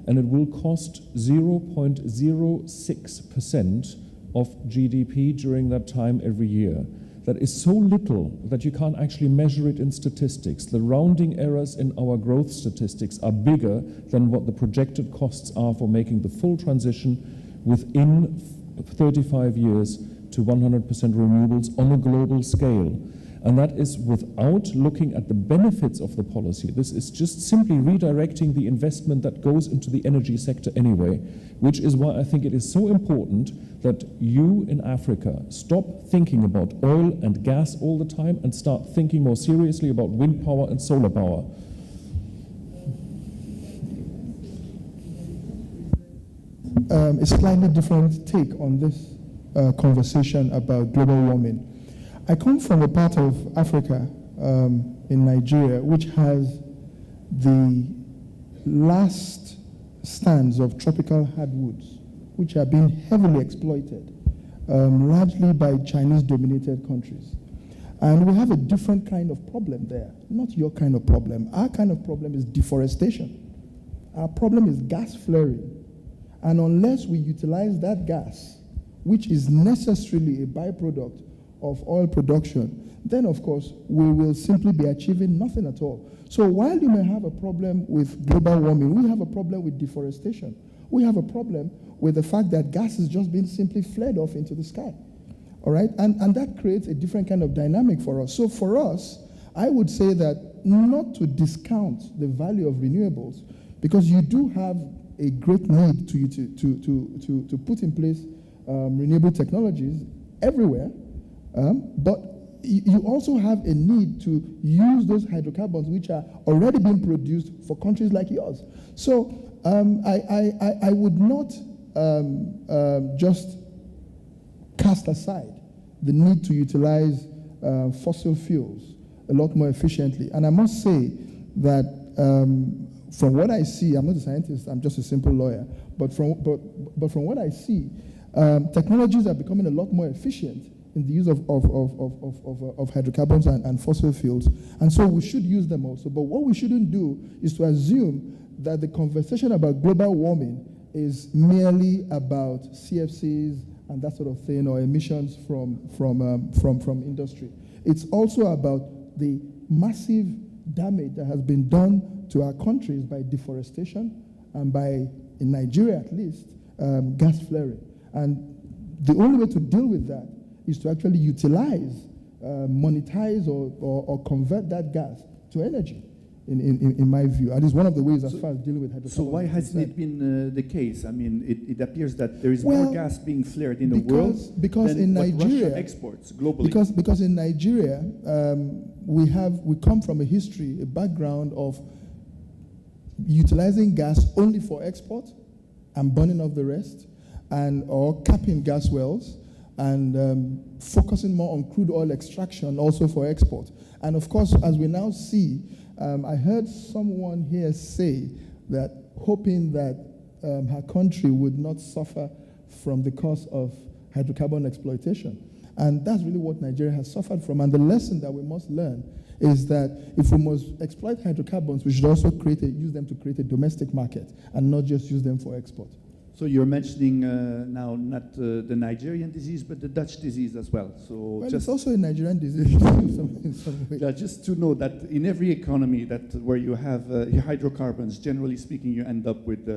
S6: and it will cost 0.06% of GDP during that time every year. That is so little that you can't actually measure it in statistics. The rounding errors in our growth statistics are bigger than what the projected costs are for making the full transition within 35 years to 100% renewables on a global scale. And that is without looking at the benefits of the policy. This is just simply redirecting the investment that goes into the energy sector anyway, which is why I think it is so important that you in Africa stop thinking about oil and gas all the time and start thinking more seriously about wind power and solar power.
S3: A slightly different take on this conversation about global warming. I come from a part of Africa in Nigeria which has the last stands of tropical hardwoods, which are being heavily exploited, largely by Chinese-dominated countries. And we have a different kind of problem there, not your kind of problem. Our kind of problem is deforestation. Our problem is gas flaring. And unless we utilize that gas, which is necessarily a byproduct of oil production, then of course we will simply be achieving nothing at all. So while you may have a problem with global warming, we have a problem with deforestation. We have a problem with the fact that gas is just being simply flared off into the sky. All right? And that creates a different kind of dynamic for us. So for us, I would say that not to discount the value of renewables, because you do have a great need to put in place renewable technologies everywhere, but you also have a need to use those hydrocarbons which are already being produced for countries like yours. So I would not just cast aside the need to utilize fossil fuels a lot more efficiently. And I must say that from what I see, I'm not a scientist, I'm just a simple lawyer, but from what I see, technologies are becoming a lot more efficient in the use of hydrocarbons and fossil fuels. And so we should use them also. But what we shouldn't do is to assume that the conversation about global warming is merely about CFCs and that sort of thing, or emissions from industry. It's also about the massive damage that has been done to our countries by deforestation and by, in Nigeria at least, gas flaring. And the only way to deal with that is to actually utilize, monetize, or convert that gas to energy, in my view. And it's one of the ways as far as dealing with hydrocarbons.
S9: So why hasn't it been the case? I mean, it appears that there is more gas being flared in the world than
S3: in
S9: what
S3: Nigeria,
S9: Russia exports globally.
S3: Because in Nigeria, we come from a history, a background of utilizing gas only for export and burning off the rest, or capping gas wells, and focusing more on crude oil extraction also for export. And of course, as we now see, I heard someone here say that, hoping that her country would not suffer from the cost of hydrocarbon exploitation. And that's really what Nigeria has suffered from. And the lesson that we must learn is that if we must exploit hydrocarbons, we should also use them to create a domestic market and not just use them for export.
S9: So you're mentioning now not the Nigerian disease, but the Dutch disease as well. So
S3: Well, it's also a Nigerian disease in some way.
S9: yeah, just to know that in every economy that where you have hydrocarbons, generally speaking, you end up with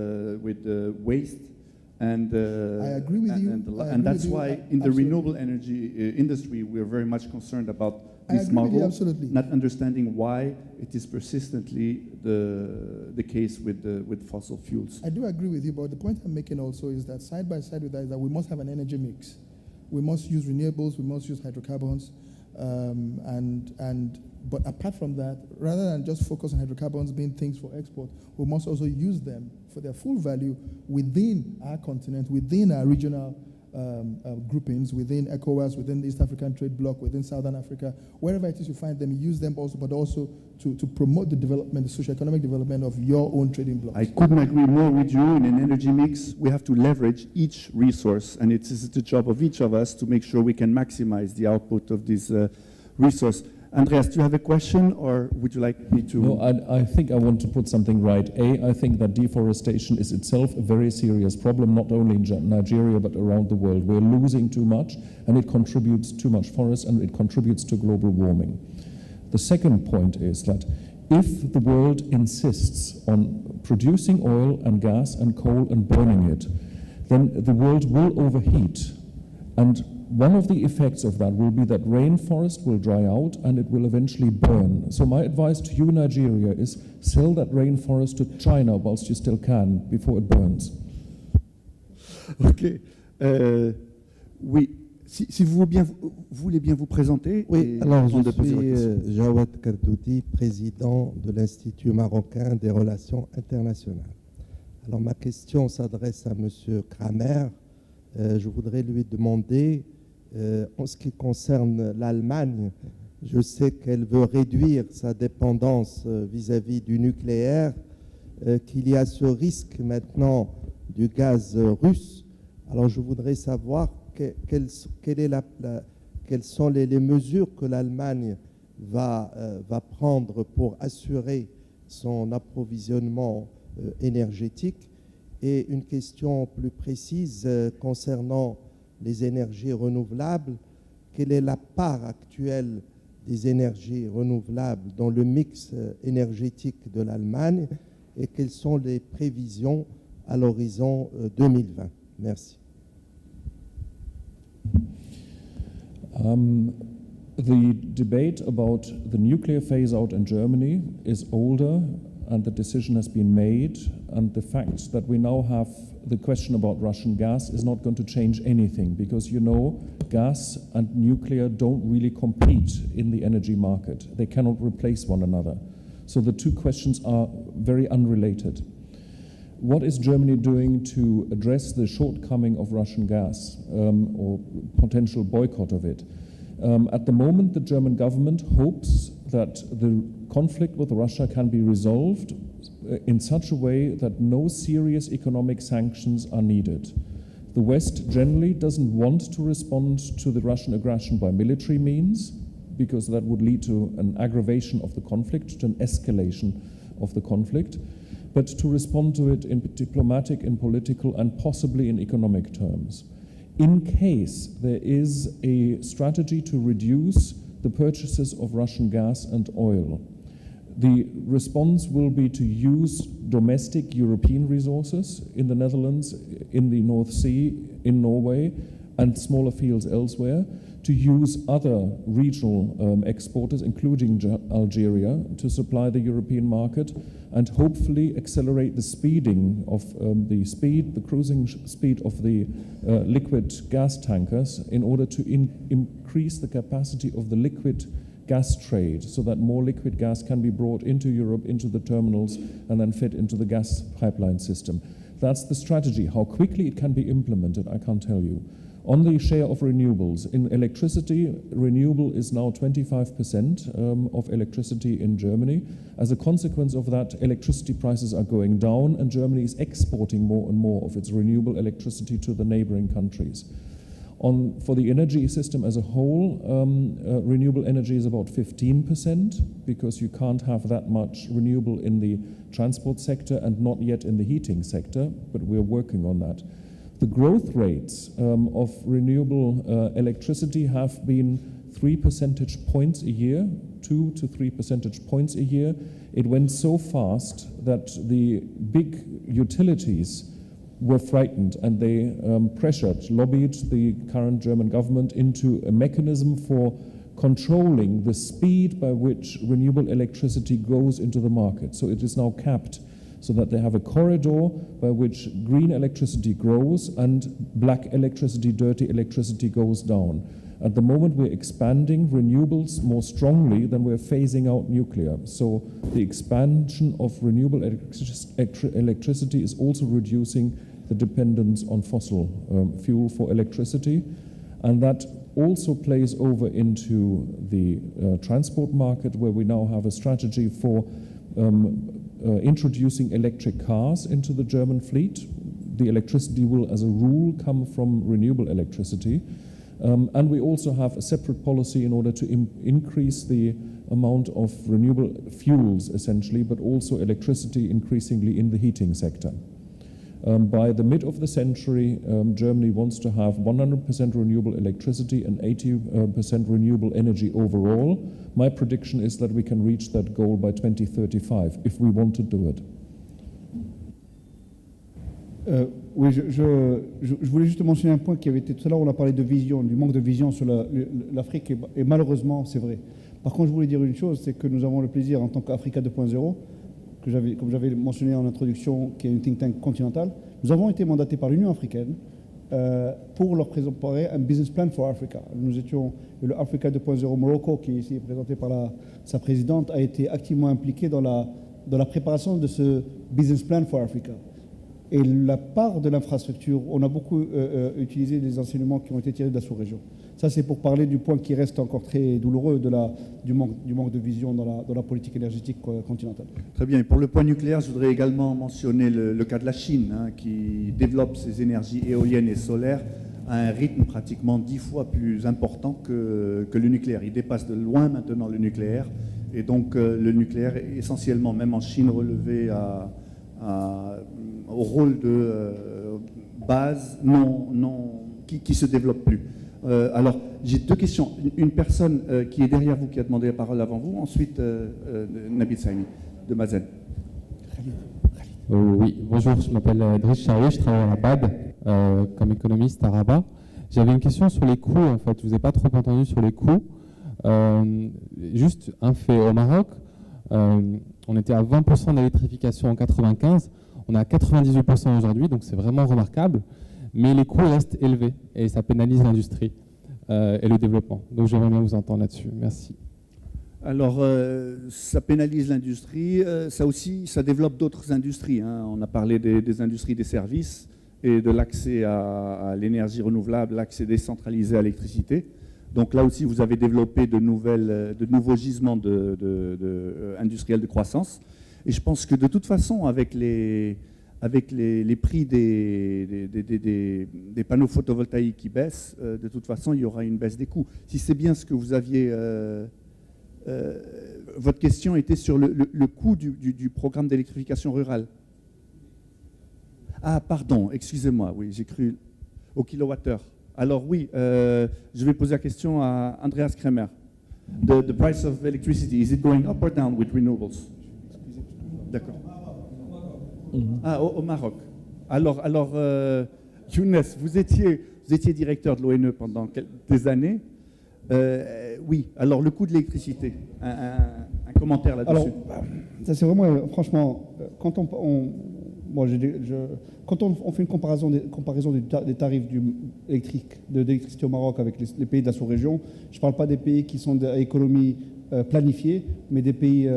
S9: waste. And
S3: I agree with you.
S9: And that's why in the renewable energy industry, we're very much concerned about
S3: I
S9: this
S3: agree with you,
S9: model,
S3: absolutely.
S9: not understanding why it is persistently the case with fossil fuels.
S3: I do agree with you, but the point I'm making also is that side by side with that is that we must have an energy mix. We must use renewables, we must use hydrocarbons, but apart from that, rather than just focus on hydrocarbons being things for export, we must also use them for their full value within our continent, within our regional groupings, within ECOWAS, within the East African Trade Bloc, within Southern Africa, wherever it is you find them, use them also, but also to promote the development, the socio-economic development of your own trading blocks.
S9: I couldn't agree more with you. In an energy mix, we have to leverage each resource, and it is the job of each of us to make sure we can maximize the output of this resource. Andreas, do you have a question, or would you like me to?
S6: No, I think I want to put something right. I think that deforestation is itself a very serious problem, not only in Nigeria, but around the world. We're losing too much, and it contributes too much forest, and it contributes to global warming. The second point is that if the world insists on producing oil and gas and coal and burning it, then the world will overheat. And one of the effects of that will be that rainforest will dry out and it will eventually burn. So my advice to you in Nigeria is sell that rainforest to China whilst you still can, before it burns.
S9: Ok. Oui. Si vous voulez bien vous présenter.
S10: Oui, alors je suis Jawad Kardoudi, président de l'Institut marocain des relations internationales. Alors ma question s'adresse à M. Kramer. Je voudrais lui demander, en ce qui concerne l'Allemagne, je sais qu'elle veut réduire sa dépendance vis-à-vis du nucléaire, qu'il y a ce risque maintenant du gaz russe. Alors je voudrais savoir quelles sont les mesures que l'Allemagne va prendre pour assurer son approvisionnement énergétique. Et une question plus précise concernant les énergies renouvelables, quelle est la part actuelle des énergies renouvelables dans le mix énergétique de l'Allemagne et quelles sont les prévisions à l'horizon 2020? Merci.
S6: The debate about the nuclear phase-out in Germany is older, and the decision has been made, and the fact that we now have the question about Russian gas is not going to change anything, because you know gas and nuclear don't really compete in the energy market. They cannot replace one another. So the two questions are very unrelated. What is Germany doing to address the shortcoming of Russian gas or potential boycott of it? At the moment, the German government hopes that the conflict with Russia can be resolved in such a way that no serious economic sanctions are needed. The West generally doesn't want to respond to the Russian aggression by military means, because that would lead to an aggravation of the conflict, to an escalation of the conflict, but to respond to it in diplomatic, in political, and possibly in economic terms. In case there is a strategy to reduce the purchases of Russian gas and oil, the response will be to use domestic European resources in the Netherlands, in the North Sea, in Norway, and smaller fields elsewhere, to use other regional exporters, including Algeria, to supply the European market, and hopefully accelerate the speeding of the cruising speed of the liquid gas tankers in order to increase the capacity of the liquid gas trade, so that more liquid gas can be brought into Europe, into the terminals, and then fed into the gas pipeline system. That's the strategy. How quickly it can be implemented, I can't tell you. On the share of renewables, in electricity, renewable is now 25% of electricity in Germany. As a consequence of that, electricity prices are going down, and Germany is exporting more and more of its renewable electricity to the neighboring countries. For the energy system as a whole, renewable energy is about 15% because you can't have that much renewable in the transport sector and not yet in the heating sector, but we're working on that. The growth rates of renewable electricity have been 3 percentage points a year, 2 to 3 percentage points a year. It went so fast that the big utilities were frightened and they lobbied the current German government into a mechanism for controlling the speed by which renewable electricity goes into the market. So it is now capped so that they have a corridor by which green electricity grows and black electricity, dirty electricity goes down. At the moment we're expanding renewables more strongly than we're phasing out nuclear. So the expansion of renewable electricity is also reducing the dependence on fossil fuel for electricity, and that also plays over into the transport market, where we now have a strategy for introducing electric cars into the German fleet. The electricity will, as a rule, come from renewable electricity, and we also have a separate policy in order to increase the amount of renewable fuels, essentially, but also electricity increasingly in the heating sector. By the mid of the century, Germany wants to have 100% renewable electricity and 80% renewable energy overall. My prediction is that we can reach that goal by 2035 if we want to do it.
S8: Oui, je voulais juste mentionner un point qui avait été tout à l'heure, on a parlé de vision, du manque de vision sur l'Afrique, et malheureusement, c'est vrai. Par contre, je voulais dire une chose, c'est que nous avons le plaisir, en tant qu'Africa 2.0, comme j'avais mentionné en introduction, qui est une think tank continentale, nous avons été mandatés par l'Union africaine pour leur préparer un business plan for Africa. Nous étions, le Africa 2.0 Morocco, qui est ici présenté par sa présidente, a été activement impliqué dans la préparation de ce business plan for Africa. Et la part de l'infrastructure, on a beaucoup utilisé des enseignements qui ont été tirés de la sous-région. Ça, c'est pour parler du point qui reste encore très douloureux du manque de vision dans la politique énergétique continentale.
S9: Très bien. Et pour le point nucléaire, je voudrais également mentionner le cas de la Chine, qui développe ses énergies éoliennes et solaires à un rythme pratiquement 10 fois plus important que le nucléaire. Il dépasse de loin maintenant le nucléaire. Et donc, le nucléaire est essentiellement, même en Chine, relevé au rôle de base qui se développe plus. Alors, j'ai deux questions. Une personne qui est derrière vous, qui a demandé la parole avant vous, ensuite Nabil Saïmi, de Mazen.
S11: Oui, bonjour, je m'appelle Driss Chari, je travaille à la BAD comme économiste à Rabat. J'avais une question sur les coûts, en fait, je ne vous ai pas trop entendu sur les coûts. Juste un fait, au Maroc, on était à 20% d'électrification en 1995, on est à 98% aujourd'hui, donc c'est vraiment remarquable, mais les coûts restent élevés et ça pénalise l'industrie et le développement. Donc j'aimerais bien vous entendre là-dessus. Merci.
S9: Alors, ça pénalise l'industrie, ça développe d'autres industries. On a parlé des industries des services et de l'accès à l'énergie renouvelable, l'accès décentralisé à l'électricité. Donc là aussi, vous avez développé de nouveaux gisements industriels de croissance. Et je pense que de toute façon, avec les prix des panneaux photovoltaïques qui baissent, de toute façon, il y aura une baisse des coûts. Si c'est bien ce que vous aviez... votre question était sur le coût du programme d'électrification rurale. Ah, pardon, excusez-moi, oui, j'ai cru au kilowattheure. Alors oui, je vais poser la question à Andreas Kremer. The price of electricity, is it going up or down with renewables? D'accord. Ah, au Maroc. Alors Younes, vous étiez directeur de l'ONE pendant des années. Oui, alors le coût de l'électricité, un commentaire là-dessus.
S8: Alors, ça c'est vraiment, franchement, quand on fait une comparaison des tarifs d'électricité au Maroc avec les pays de la sous-région, je ne parle pas des pays qui sont à économie planifiée, mais des pays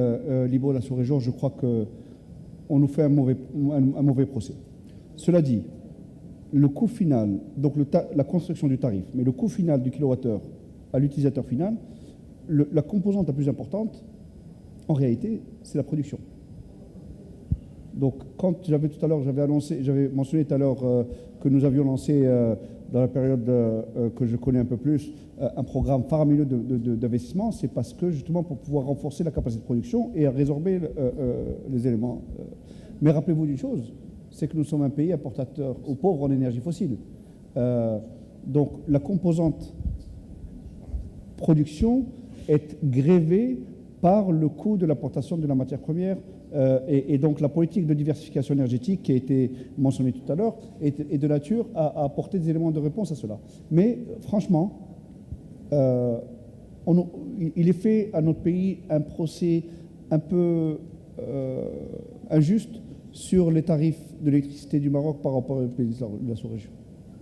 S8: libéraux de la sous-région, je crois qu'on nous fait un mauvais procès. Cela dit, le coût final, donc la construction du tarif, mais le coût final du kilowattheure à l'utilisateur final, la composante la plus importante, en réalité, c'est la production. Donc, quand j'avais mentionné tout à l'heure que nous avions lancé dans la période que je connais un peu plus, un programme faramineux d'investissement, c'est parce que justement pour pouvoir renforcer la capacité de production et résorber les éléments. Mais rappelez-vous d'une chose, c'est que nous sommes un pays importateur ou pauvre en énergie fossile. Donc la composante production est grévée par le coût de l'importation de la matière première. Et donc la politique de diversification énergétique qui a été mentionnée tout à l'heure est de nature à apporter des éléments de réponse à cela. Mais franchement, il est fait à notre pays un procès un peu injuste sur les tarifs de l'électricité du Maroc par rapport aux pays de la sous-région.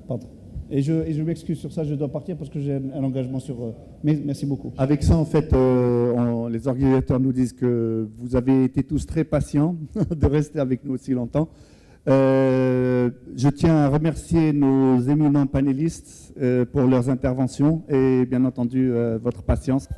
S8: Pardon. Et je m'excuse sur ça, je dois partir parce que j'ai un engagement sur... mais merci beaucoup.
S9: Avec ça, en fait, les organisateurs nous disent que vous avez été tous très patients de rester avec nous aussi longtemps. Je tiens à remercier nos éminents panélistes pour leurs interventions et bien entendu votre patience.